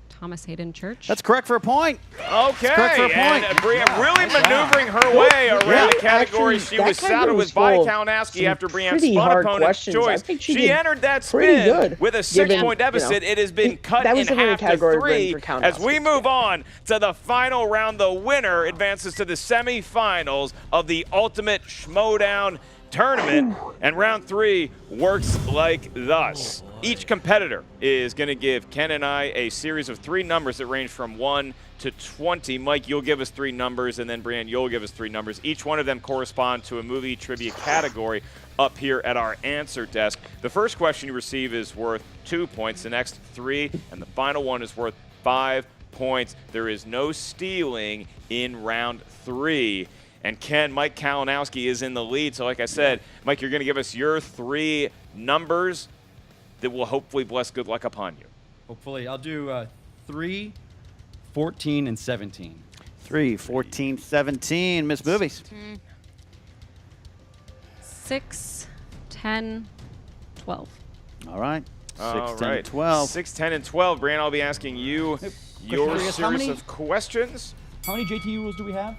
Thomas Hayden Church. That's correct for a point. Okay, correct for a point. and Brianne really maneuvering her way around the category Actually, she that was category saddled was with by full of Kalinowski some after Brianne pretty spun hard opponent's questions. I choice. think she She did entered that pretty spin good, with a given, 6-point deficit. It has been cut that in was the very half to category 3 written for as we Kalinowski. move on to the final round. The winner advances to the semifinals of the Ultimate Schmoedown Tournament, and round 3 works like thus. Each competitor is going to give Ken and I a series of 3 numbers that range from 1 to 20. Mike, you'll give us 3 numbers, and then Brianne, you'll give us 3 numbers. Each one of them correspond to a movie trivia category up here at our answer desk. The first question you receive is worth 2 points, the next 3, and the final one is worth 5 points. There is no stealing in round 3. And Ken, Mike Kalinowski is in the lead. So like I said, Mike, you're going to give us your 3 numbers that will hopefully bless good luck upon you. Hopefully. I'll do 3, 14, and 17. 3, 14, 17. Miss Movies. 6, 10, 12. All right. 6, All 10, right. 12. 6, 10, and 12. Brianne, I'll be asking you your How series many- of questions. How many JT rules do we have?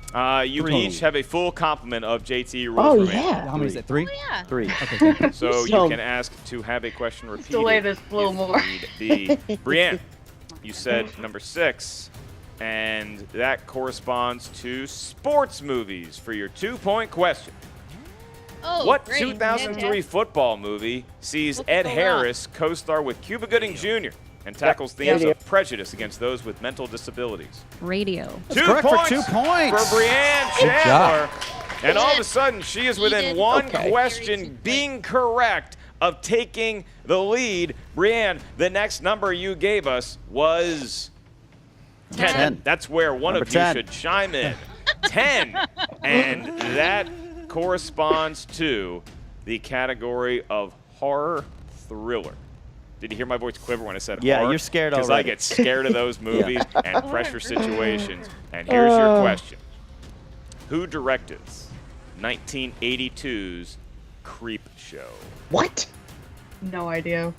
You 3. each have a full complement of JT rules. Oh, remaining. yeah. How many is it? 3? Yeah. 3. Okay. So you can ask to have a question repeated. Delay this a little more. Need be. Brianne, you said number 6, and that corresponds to sports movies for your 2-point question. Oh, What great. 2003 Fantastic. football movie sees Look Ed at the Harris co-star with Cuba Gooding Jr. and tackles themes Radio. of prejudice against those with mental disabilities? Radio. That's 2 correct for points 2 points. for Brianne Good Chandler. job. And all of a sudden, she is within did. one Okay. question being correct of taking the lead. Brianne, the next number you gave us was 10. 10. That's where one Number of you 10. should chime in. 10. And that corresponds to the category of horror thriller. Did you hear my voice quiver when I said Yeah, horror? you're scared Because I already. get scared of those movies and pressure situations. And here's your question. Who directed 1982's Creep Show? What? No idea.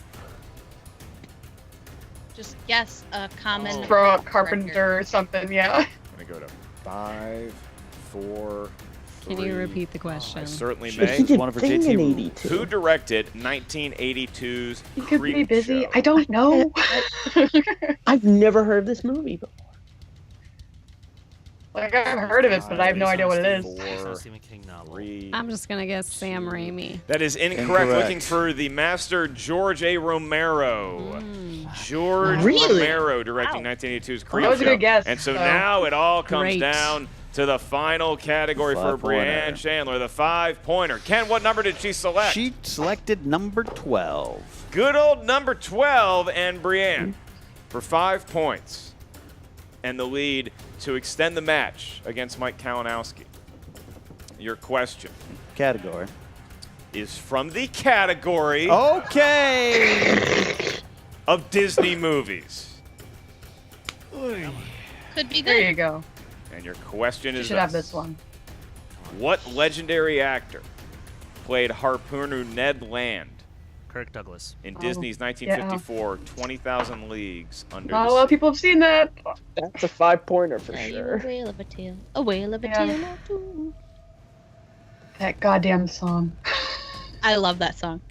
Just guess a common. Throw out Carpenter or something, yeah. I'm going to go to 5, 4, Can 3. you repeat the question? I certainly He may. did one for Thing JT in rules. 82. Who directed 1982's He could Creep be busy. Show? I don't know. I've never heard of this movie before. Like, I've heard of it, but I have no idea what it is. 4, Stephen King novel. 3. I'm just going to guess Sam Raimi. That is incorrect. Incorrect. Looking for the master George A. Romero. George Really? Romero directing 1982's Creep That was a Show. good guess, And so though. now it all comes Great. down to the final category for 5-pointer. Brianne Chandler, the 5-pointer. Ken, what number did she select? She selected number 12. Good old number 12, and Brianne for 5 points and the lead to extend the match against Mike Kalinowski. Your question Category. is from the category Okay. of Disney movies. Could be There you good. go. And your question You is should have this one. What legendary actor played harpooner Ned Land Kirk Douglas. in Disney's 1954 20,000 Leagues Under Not the a lot of people have seen that. That's a 5-pointer for Are you sure. a whale of a tail? A whale of a Yeah. tail or two. That goddamn song. I love that song.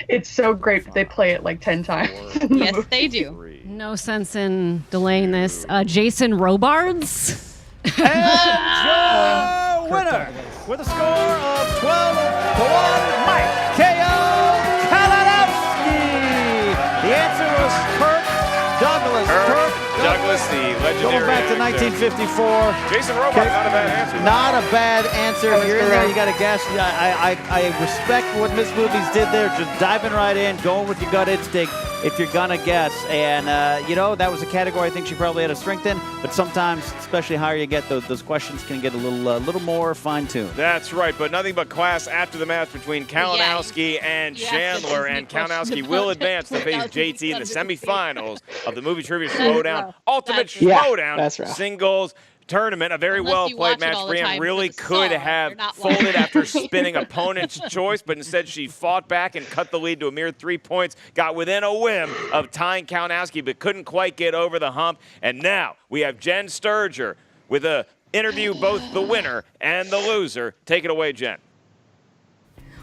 It's so great, but they play it like 10 times. Yes, they do. No sense in delaying this. Jason Robards. And winner with a score of 12-1, Mike K.O. Kalinowski. The answer was Kirk Douglas. Douglas, the legendary. Going back to 1954. Jason Robards, not a bad answer. Not a bad answer. If you're in there, you got to guess. I respect what Miss Movies did there. Just diving right in, going with your gut instinct if you're going to guess. And, that was a category I think she probably had a strength in. But sometimes, especially higher you get, those questions can get a little more fine-tuned. That's right, but nothing but class after the match between Kalinowski and Chandler. And Kalinowski will advance to face JT in the semifinals of the Movie Trivia Schmoedown Ultimate Schmoedown Singles Tournament. A very well-played match. Brianne really could have folded after spinning opponent's choice, but instead she fought back and cut the lead to a mere 3 points, got within a whim of tying Kalinowski, but couldn't quite get over the hump. And now we have Jen Sturger with a interview both the winner and the loser. Take it away, Jen.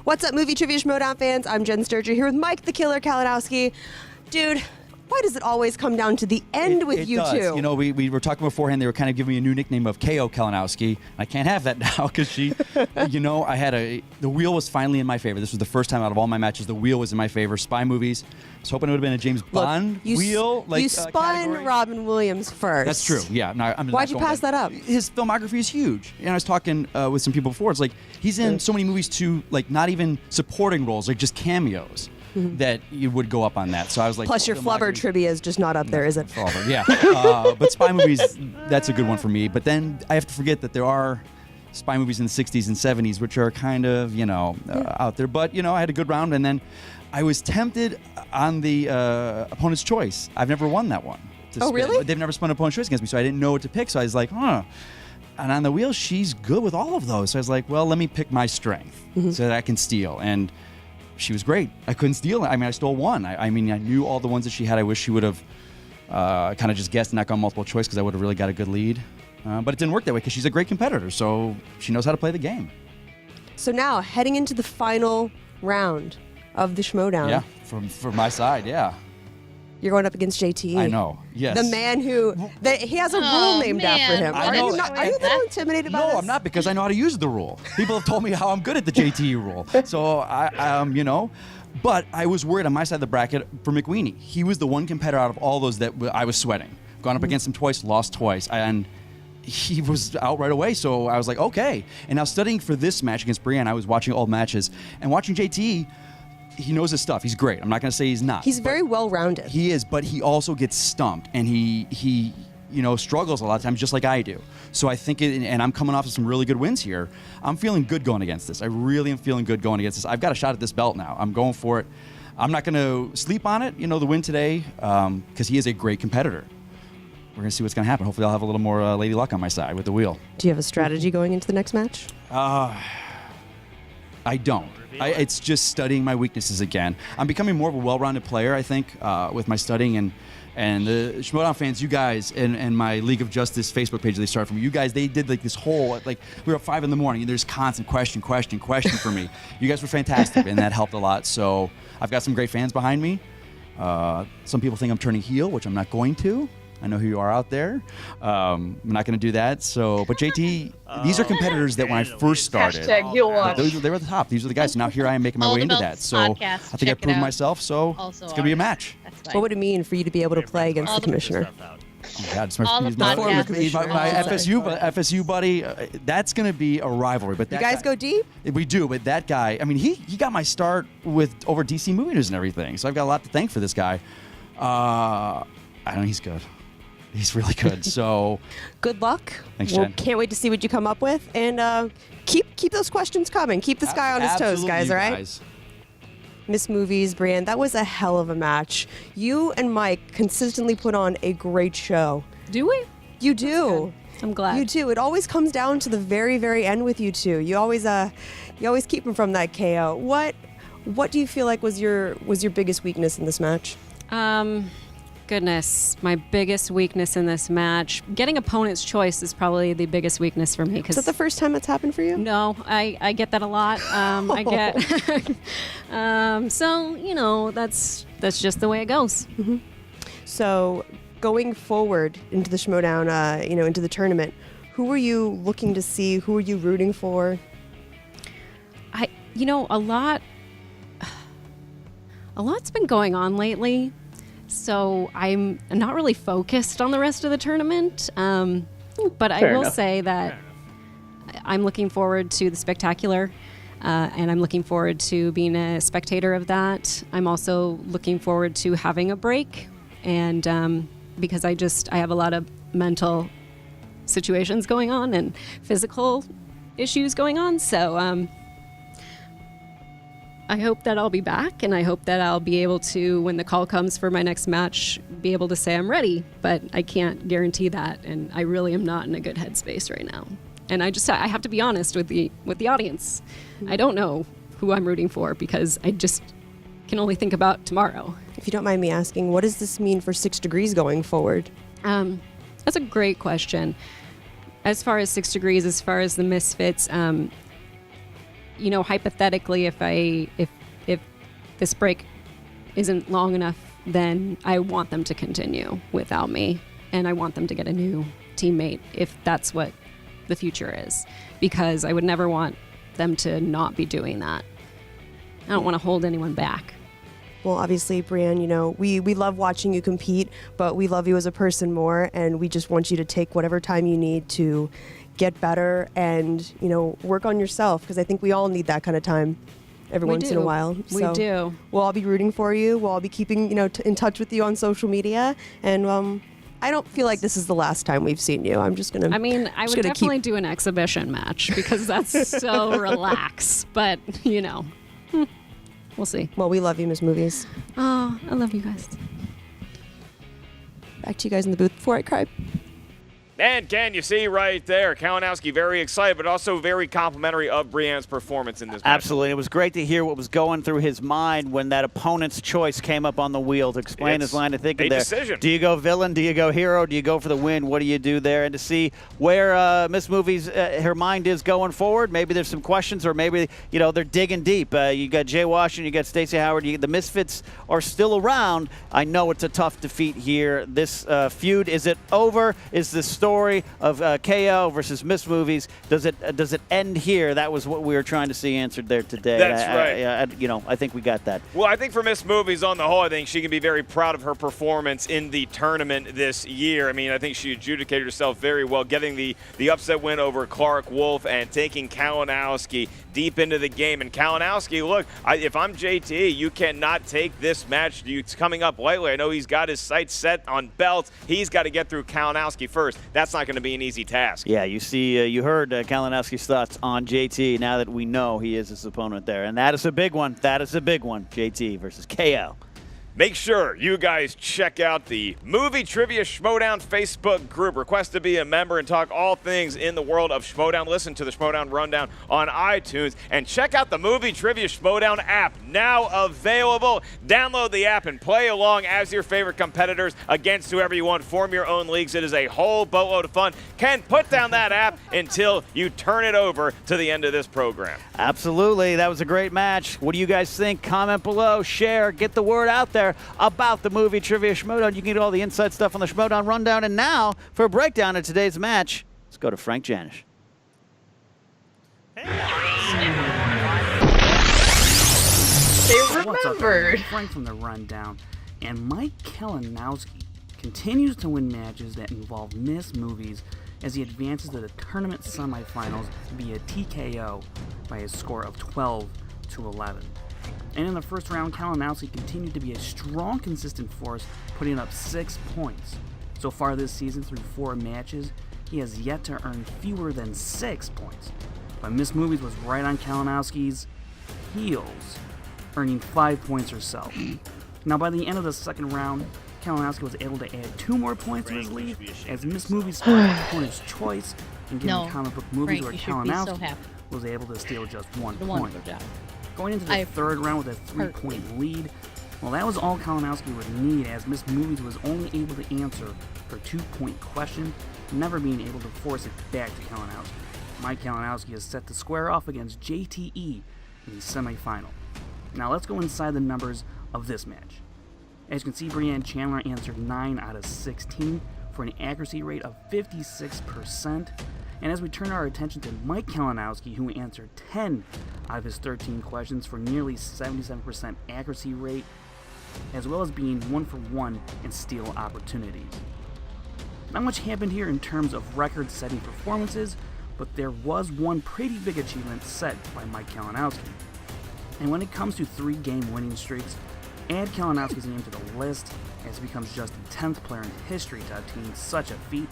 What's up, Movie Trivia Schmoedown fans? I'm Jen Sturger here with Mike the Killer Kalinowski. Dude, why does it always come down to the end with you two? You know, we were talking beforehand. They were kind of giving me a new nickname of K.O. Kalinowski. I can't have that now because she, the wheel was finally in my favor. This was the first time out of all my matches the wheel was in my favor. Spy movies. I was hoping it would have been a James Bond wheel. You spun Robin Williams first. That's true. Yeah. No, Why'd you pass that up? His filmography is huge. And I was talking with some people before. It's like he's in so many movies too, like not even supporting roles, like just cameos. That you would go up on that. So I was like, plus your flubber trivia is just not up there, is it? Flubber, yeah. But spy movies, that's a good one for me. But then I have to forget that there are spy movies in the 60s and 70s, which are kind of, out there. But, I had a good round. And then I was tempted on the opponent's choice. I've never won that one. Really? They've never spun opponent's choice against me, so I didn't know what to pick. So I was like, And on the wheel, she's good with all of those. So I was like, well, let me pick my strength so that I can steal. And she was great. I couldn't steal it. I mean, I stole one. I knew all the ones that she had. I wish she would have kind of just guessed and not gone multiple choice because I would have really got a good lead. But it didn't work that way because she's a great competitor, so she knows how to play the game. So now, heading into the final round of the Schmoedown. Yeah, from my side, yeah. You're going up against JT. I know, yes. The man who, he has a rule named after him. I know. Are you a little intimidated by this? No, I'm not, because I know how to use the rule. People have told me how I'm good at the JT rule. So, but I was worried on my side of the bracket for McWeeny. He was the one competitor out of all those that I was sweating. Gone up against him twice, lost twice, and he was out right away. So I was like, okay. And now studying for this match against Brianne, I was watching all matches and watching JT. He knows his stuff. He's great. I'm not going to say he's not. He's very well-rounded. He is, but he also gets stumped, and he struggles a lot of times, just like I do. So I think, and I'm coming off of some really good wins here. I'm feeling good going against this. I really am feeling good going against this. I've got a shot at this belt now. I'm going for it. I'm not going to sleep on it, the win today, because he is a great competitor. We're going to see what's going to happen. Hopefully I'll have a little more lady luck on my side with the wheel. Do you have a strategy going into the next match? I don't. It's just studying my weaknesses again. I'm becoming more of a well-rounded player, I think, with my studying. And the Schmoedown fans, you guys, and my League of Justice Facebook page they started from, you guys, they did this whole, we were up 5 in the morning, and there's constant question for me. You guys were fantastic, and that helped a lot. So I've got some great fans behind me. Some people think I'm turning heel, which I'm not going to. I know who you are out there. I'm not going to do that. So, but JT, these are competitors that when I first started, they were the top. These are the guys. So now here I am making my way into that. So I think I proved myself. So it's going to be a match. What would it mean for you to be able to play against the commissioner? Oh God, it's my FSU buddy. That's going to be a rivalry. But you guys go deep? We do. But that guy, I mean, he got my start with over DC movie news and everything. So I've got a lot to thank for this guy. I know he's good. He's really good. So good luck. Thanks, Jen. Can't wait to see what you come up with, and keep those questions coming. Keep this guy on his toes, guys. All right. Miss Movies, Brianne, that was a hell of a match. You and Mike consistently put on a great show. Do we? You do. I'm glad. You do. It always comes down to the very, very end with you two. You always keep them from that KO. What do you feel like was your biggest weakness in this match? goodness, my biggest weakness in this match. Getting opponent's choice is probably the biggest weakness for me. Is that the first time that's happened for you? No, I get that a lot. I get so that's just the way it goes. Mm-hmm. So going forward into the Schmoedown, into the tournament, who were you looking to see? Who were you rooting for? A lot's been going on lately. So I'm not really focused on the rest of the tournament, but I will say that I'm looking forward to the Spectacular, and I'm looking forward to being a spectator of that. I'm also looking forward to having a break, and because I have a lot of mental situations going on and physical issues going on, so I hope that I'll be back, and I hope that I'll be able to, when the call comes for my next match, be able to say I'm ready, but I can't guarantee that, and I really am not in a good headspace right now. And I have to be honest with the audience. I don't know who I'm rooting for because I just can only think about tomorrow. If you don't mind me asking, what does this mean for 6 Degrees going forward? That's a great question. As far as 6 Degrees, as far as the Misfits, hypothetically, if this break isn't long enough, then I want them to continue without me, and I want them to get a new teammate if that's what the future is, because I would never want them to not be doing that. I don't want to hold anyone back. Well, obviously, Brianne, we love watching you compete, but we love you as a person more, and we just want you to take whatever time you need to get better and, work on yourself, because I think we all need that kind of time every once in a while. We do. We'll all be rooting for you. We'll all be keeping, in touch with you on social media. And I don't feel like this is the last time we've seen you. I'm just going to... I would definitely do an exhibition match because that's so relaxed. But, we'll see. Well, we love you, Miss Movies. Oh, I love you guys. Back to you guys in the booth before I cry. And Ken, you see right there, Kalinowski very excited, but also very complimentary of Brianne's performance in this match. Absolutely. It was great to hear what was going through his mind when that opponent's choice came up on the wheel to explain his line of thinking there. Decision. Do you go villain? Do you go hero? Do you go for the win? What do you do there? And to see where Miss Movies, her mind is going forward, maybe there's some questions, or maybe, they're digging deep. You got Jay Washington, you got Stacey Howard, the Misfits are still around. I know it's a tough defeat here. This feud, is it over? Is this story of KO versus Miss Movies, does it end here? That was what we were trying to see answered there today. That's right. I think we got that. Well, I think for Miss Movies on the whole, I think she can be very proud of her performance in the tournament this year. I think she adjudicated herself very well, getting the upset win over Clark Wolf and taking Kalinowski deep into the game. And Kalinowski, look, if I'm JT, you cannot take this match. It's coming up lightly. I know he's got his sights set on belts. He's got to get through Kalinowski first. That's not going to be an easy task. Yeah, you see, you heard Kalinowski's thoughts on JT now that we know he is his opponent there. And that is a big one. That is a big one, JT versus KO. Make sure you guys check out the Movie Trivia Schmoedown Facebook group. Request to be a member and talk all things in the world of Schmoedown. Listen to the Schmoedown Rundown on iTunes. And check out the Movie Trivia Schmoedown app, now available. Download the app and play along as your favorite competitors against whoever you want. Form your own leagues. It is a whole boatload of fun. Ken, put down that app until you turn it over to the end of this program. Absolutely. That was a great match. What do you guys think? Comment below. Share. Get the word out there about the Movie Trivia Schmoedown. You can get all the inside stuff on the Schmoedown Rundown. And now, for a breakdown of today's match, let's go to Frank Janisch. They remembered. Frank from the Rundown. And Mike Kalinowski continues to win matches that involve Miss Movies as he advances to the tournament semifinals via TKO by a score of 12-11. And in the first round, Kalinowski continued to be a strong, consistent force, putting up 6 points. So far this season, through 4 matches, he has yet to earn fewer than 6 points. But Miss Movies was right on Kalinowski's heels, earning 5 points herself. Now, by the end of the second round, Kalinowski was able to add 2 more points to his lead, as Miss Movies scored opponent's choice and giving comic book movies where Kalinowski was able to steal just 1 point. Going into the third round with a 3-point lead, Well, that was all Kalinowski would need, as Miss Movies was only able to answer her 2-point question, never being able to force it back to Kalinowski. Mike Kalinowski is set to square off against JTE in the semifinal. Now let's go inside the numbers of this match. As you can see, Brianne Chandler answered 9 out of 16 for an accuracy rate of 56%. And as we turn our attention to Mike Kalinowski, who answered 10 out of his 13 questions for nearly 77% accuracy rate, as well as being 1 for 1 in steal opportunities. Not much happened here in terms of record-setting performances, but there was one pretty big achievement set by Mike Kalinowski. And when it comes to 3-game winning streaks, add Kalinowski's name to the list, as he becomes just the 10th player in history to obtain such a feat.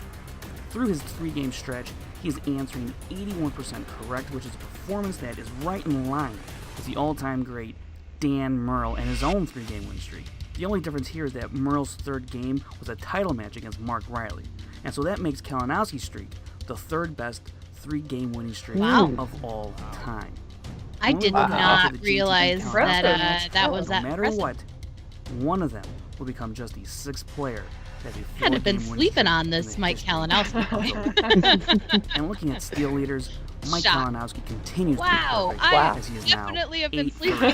Through his 3-game stretch, he is answering 81% correct, which is a performance that is right in line with the all-time great Dan Merle and his own 3-game win streak. The only difference here is that Merle's 3rd game was a title match against Mark Riley, and so that makes Kalinowski's streak the 3rd best 3-game winning streak of all time. I did not realize that that was that No matter what, one of them will become just the 6th player. Had have been sleeping on this Mike Kalinowski. And looking at steal leaders, Mike Kalinowski continues to be perfect, as he is definitely now have been 8 sleeping.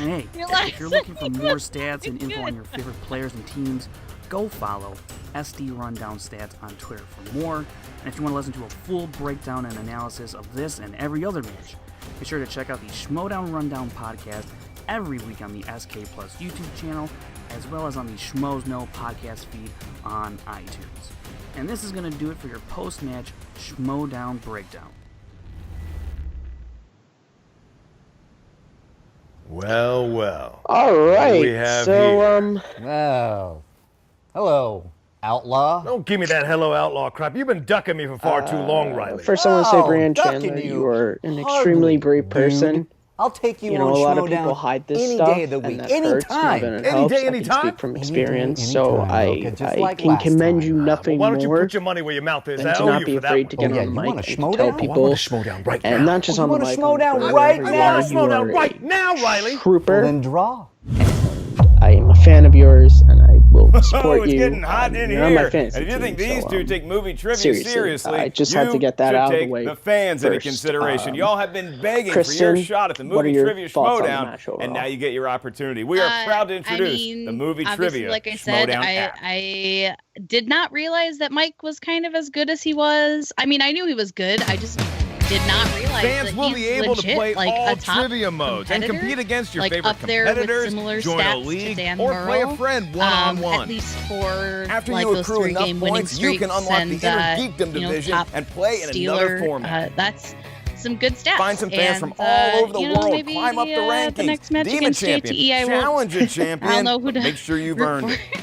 And hey, if you're looking for more stats and info on your favorite players and teams, go follow SD Rundown Stats on Twitter for more. And if you want to listen to a full breakdown and analysis of this and every other match, be sure to check out the Schmoedown Rundown podcast every week on the SK Plus YouTube channel, as well as on the Schmoes Know podcast feed on iTunes. And this is going to do it for your post-match Schmoedown breakdown. Well, well. All right. What do we have so, Well, hello, outlaw. Don't give me that hello outlaw crap. You've been ducking me for far too long, Riley. First, I want to say, Brianne Chandler, you are an extremely brave person. I'll take you, You know, on a lot of Schmoedown people hide this any stuff, day of the and week, that any hurts time. more than it Any helps. day, I any can time? speak from experience, Any so time, okay, just I like can last commend you time. nothing Why don't you more put your money where your mouth is? than I to owe not you be for that afraid to one. get on the you mic want and a to tell Schmoedown? people, I want a Schmoedown right and now. not just You on the want a mic, Schmoedown wherever right you now? are, I want a you are Schmoedown a right now, Riley. trooper. Well, then draw. I am a fan of yours, and I will support Oh, it's you. getting hot in You're on my here. fantasy And if you think team, these so, two take movie trivia seriously, I just had to get that should out of the take way the fans into first. consideration. Y'all have been begging Kristen, for your shot at the what are movie your trivia thoughts on the Schmoedown, match overall? and now you get your opportunity. We are proud to introduce the movie obviously, trivia like I said, Schmoedown app. I did not realize that Mike was kind of as good as he was. I mean, I knew he was good. I just did not realize Fans that will he's be able legit, to play like, all a top trivia modes and competitor, compete against your like, favorite up there with competitors, similar join a stats to league, Dan or play a Merle, friend one-on-one. At least for After like you those accrue enough 3-game winning points, you can streaks unlock and, the Inner Geekdom you know, division top and play in stealer, another format. That's some good stats. Find some fans and, from all over the you know, world. maybe, Climb up the rankings. The next match Demon against champion, JTE, I will. Challenger champion. I'll know who to Make sure you've root earned for. it.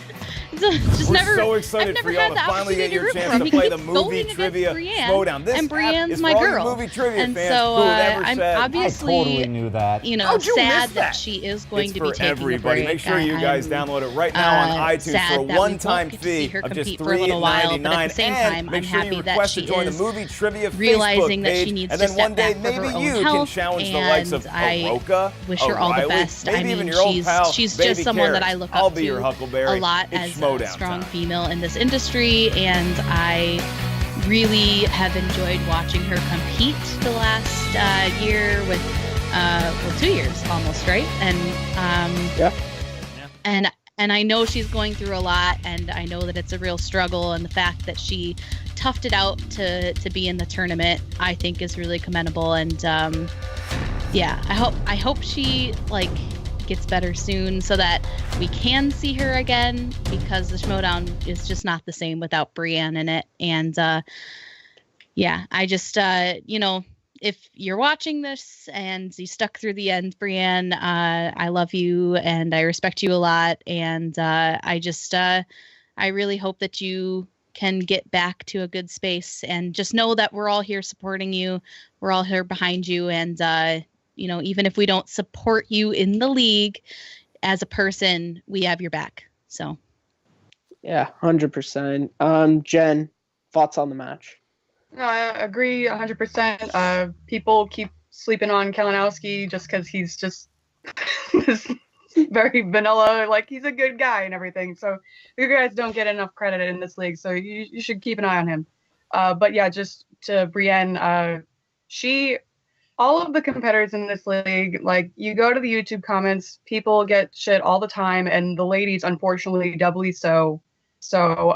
Just We're never, so I've excited never for y'all had to the finally get opportunity your root chance for to him. play He the keeps movie going against trivia Brianne, Schmoedown. This and app Brianne's is my for all you girl. movie trivia And fans so who have ever I'm said, obviously, I totally knew that. you know, How'd you sad miss that that? she is going It's to be for taking everybody. a break. Make sure you guys I'm, download it right now on iTunes sad for a that we won't one-time get to see fee her of just compete for a little while, but at the $3.99. same And time, make I'm sure you happy that request she to join the is movie trivia realizing Facebook that she page, needs and to then one step day back for her maybe own you can health, challenge the likes of and I Aroka, wish her all the O'Reilly, best. maybe I mean, even your old pal, she's Baby just someone that Carrots. I look I'll up be your to Huckleberry. a lot It's as Schmoedown a strong time. female in this industry, and I really have enjoyed watching her compete the last year with, 2 years almost, right? And Yeah. and I know she's going through a lot, and I know that it's a real struggle, and the fact that she toughed it out to be in the tournament, I think is really commendable. And yeah, I hope she like gets better soon so that we can see her again, because the Schmoedown is just not the same without Brianne in it. And yeah, I just you know, if you're watching this and you stuck through the end, Brianne, I love you and I respect you a lot. And I just, I really hope that you can get back to a good space, and just know that we're all here supporting you. We're all here behind you. And, you know, even if we don't support you in the league as a person, we have your back. So. Yeah, 100%. Jen, thoughts on the match? No, I agree 100%. People keep sleeping on Kalinowski just because he's just this very vanilla. Like, he's a good guy and everything. So you guys don't get enough credit in this league. So you should keep an eye on him. But yeah, just to Brianne, all of the competitors in this league, like, you go to the YouTube comments, people get shit all the time, and the ladies, unfortunately, doubly so. So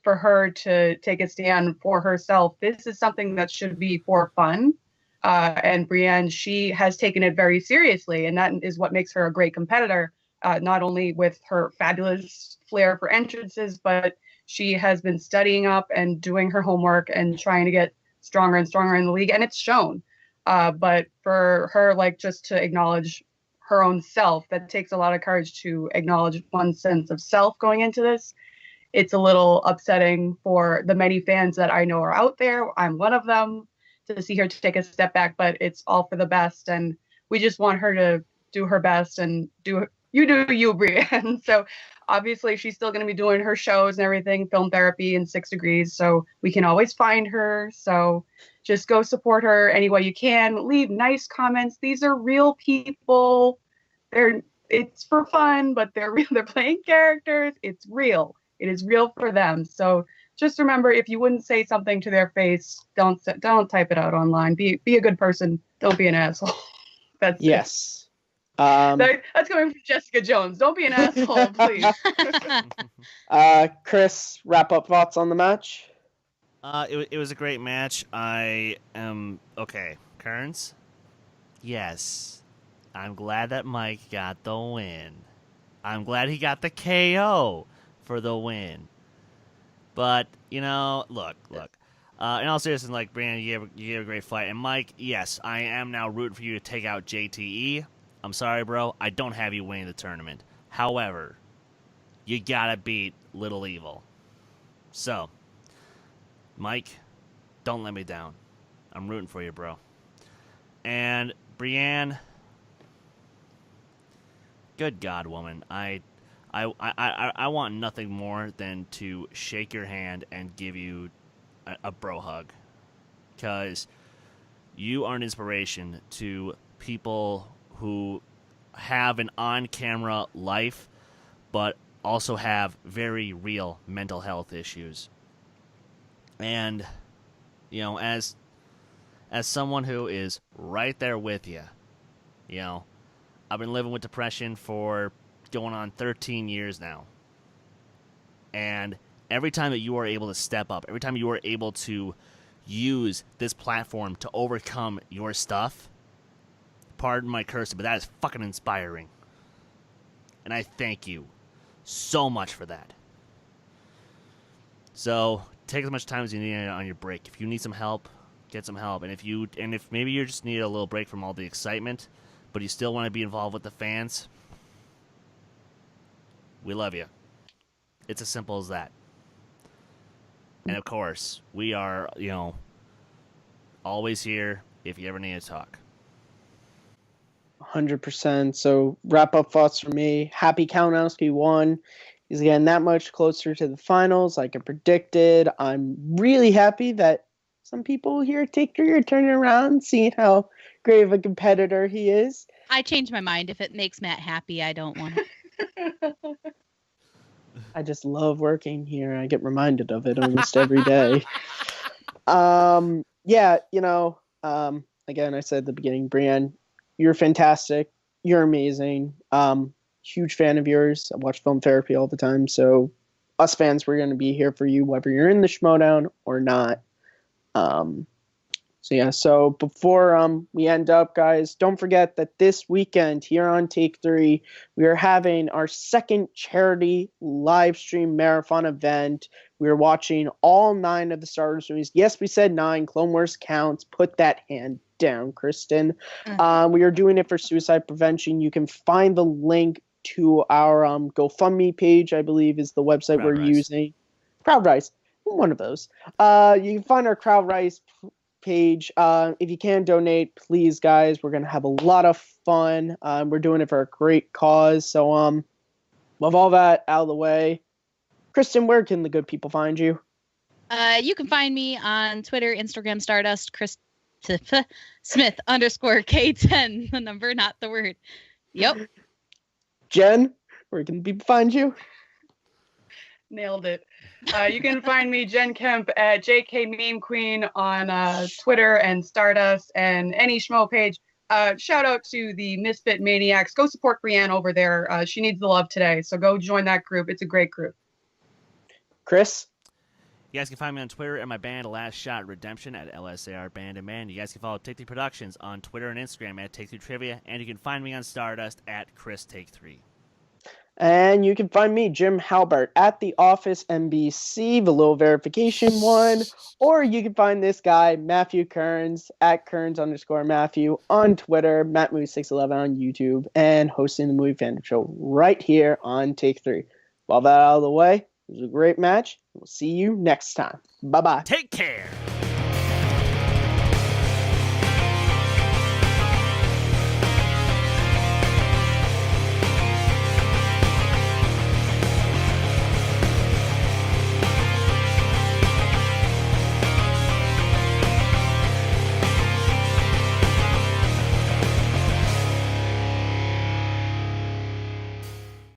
for her to take a stand for herself, this is something that should be for fun. And Brianne, she has taken it very seriously, and that is what makes her a great competitor, not only with her fabulous flair for entrances, but she has been studying up and doing her homework and trying to get stronger and stronger in the league, and it's shown. But for her, like, just to acknowledge her own self, that takes a lot of courage to acknowledge one's sense of self going into this. It's a little upsetting for the many fans that I know are out there. I'm one of them, to see her take a step back, but it's all for the best. And we just want her to do her best and do you, Brianne. So obviously she's still going to be doing her shows and everything, film therapy and 6 Degrees. So we can always find her. So just go support her any way you can. Leave nice comments. These are real people. It's for fun, but they're real. They're playing characters. It's real. It is real for them. So just remember, if you wouldn't say something to their face, don't type it out online. Be a good person. Don't be an asshole. That's yes. That's coming from Jessica Jones. Don't be an asshole, please. Chris, wrap up thoughts on the match. It was a great match. I am okay. Kearns? Yes. I'm glad that Mike got the win. I'm glad he got the KO for the win. But, look. In all seriousness, like, Brandon, you gave a great fight. And Mike, yes, I am now rooting for you to take out JTE. I'm sorry, bro. I don't have you winning the tournament. However, you gotta beat Little Evil. So, Mike, don't let me down. I'm rooting for you, bro. And Brianne, good God, woman. I want nothing more than to shake your hand and give you a bro hug. Because you are an inspiration to people who have an on-camera life, but also have very real mental health issues. And, as someone who is right there with you, I've been living with depression for going on 13 years now. And every time that you are able to step up, every time you are able to use this platform to overcome your stuff, pardon my cursing, but that is fucking inspiring. And I thank you so much for that. So take as much time as you need on your break. If you need some help, get some help. And if maybe you just need a little break from all the excitement, but you still want to be involved with the fans, we love you. It's as simple as that. And of course, we are, always here if you ever need to talk. 100%. So wrap up thoughts for me. Happy Kalinowski won. He's getting that much closer to the finals like I predicted. I'm really happy that some people here at Take 3 are turning around, seeing how great of a competitor he is. I changed my mind. If it makes Matt happy, I don't want it. I just love working here. I get reminded of it almost every day. Again, I said at the beginning, Brianne, you're fantastic. You're amazing. Huge fan of yours. I watch Film Therapy all the time. So us fans, we're going to be here for you, whether you're in the Schmoedown or not. So before we end up, guys, don't forget that this weekend here on Take 3, we are having our second charity live stream marathon event. We are watching all 9 of the Star Wars movies. Yes, we said 9. Clone Wars counts. Put that hand down, Kristen. We are doing it for suicide prevention. You can find the link to our GoFundMe page, I believe, is the website we're using. Proud Rice. One of those. You can find our Crowd Rice page. If you can donate, please, guys. We're going to have a lot of fun. We're doing it for a great cause. So, with all that out of the way, Kristen, where can the good people find you? You can find me on Twitter, Instagram, Stardust, Smith _K10, the number, not the word. Yep. Jen, where can people find you? Nailed it. You can find me, Jen Kemp, at JK Meme Queen on Twitter and Stardust and any Schmo page. Shout out to the Misfit Maniacs. Go support Brianne over there. She needs the love today, so go join that group. It's a great group. Chris? You guys can find me on Twitter and my band Last Shot Redemption at LSAR Band and Man. You guys can follow Take 3 Productions on Twitter and Instagram at Take 3 Trivia, and you can find me on Stardust at Chris Take 3. And you can find me, Jim Halbert, at The Office NBC, the little verification one. Or you can find this guy, Matthew Kearns, at Kearns_Matthew on Twitter, MattMovie611 on YouTube, and hosting the Movie Fandom Show right here on Take 3. While that out of the way, it was a great match. We'll see you next time. Bye-bye. Take care.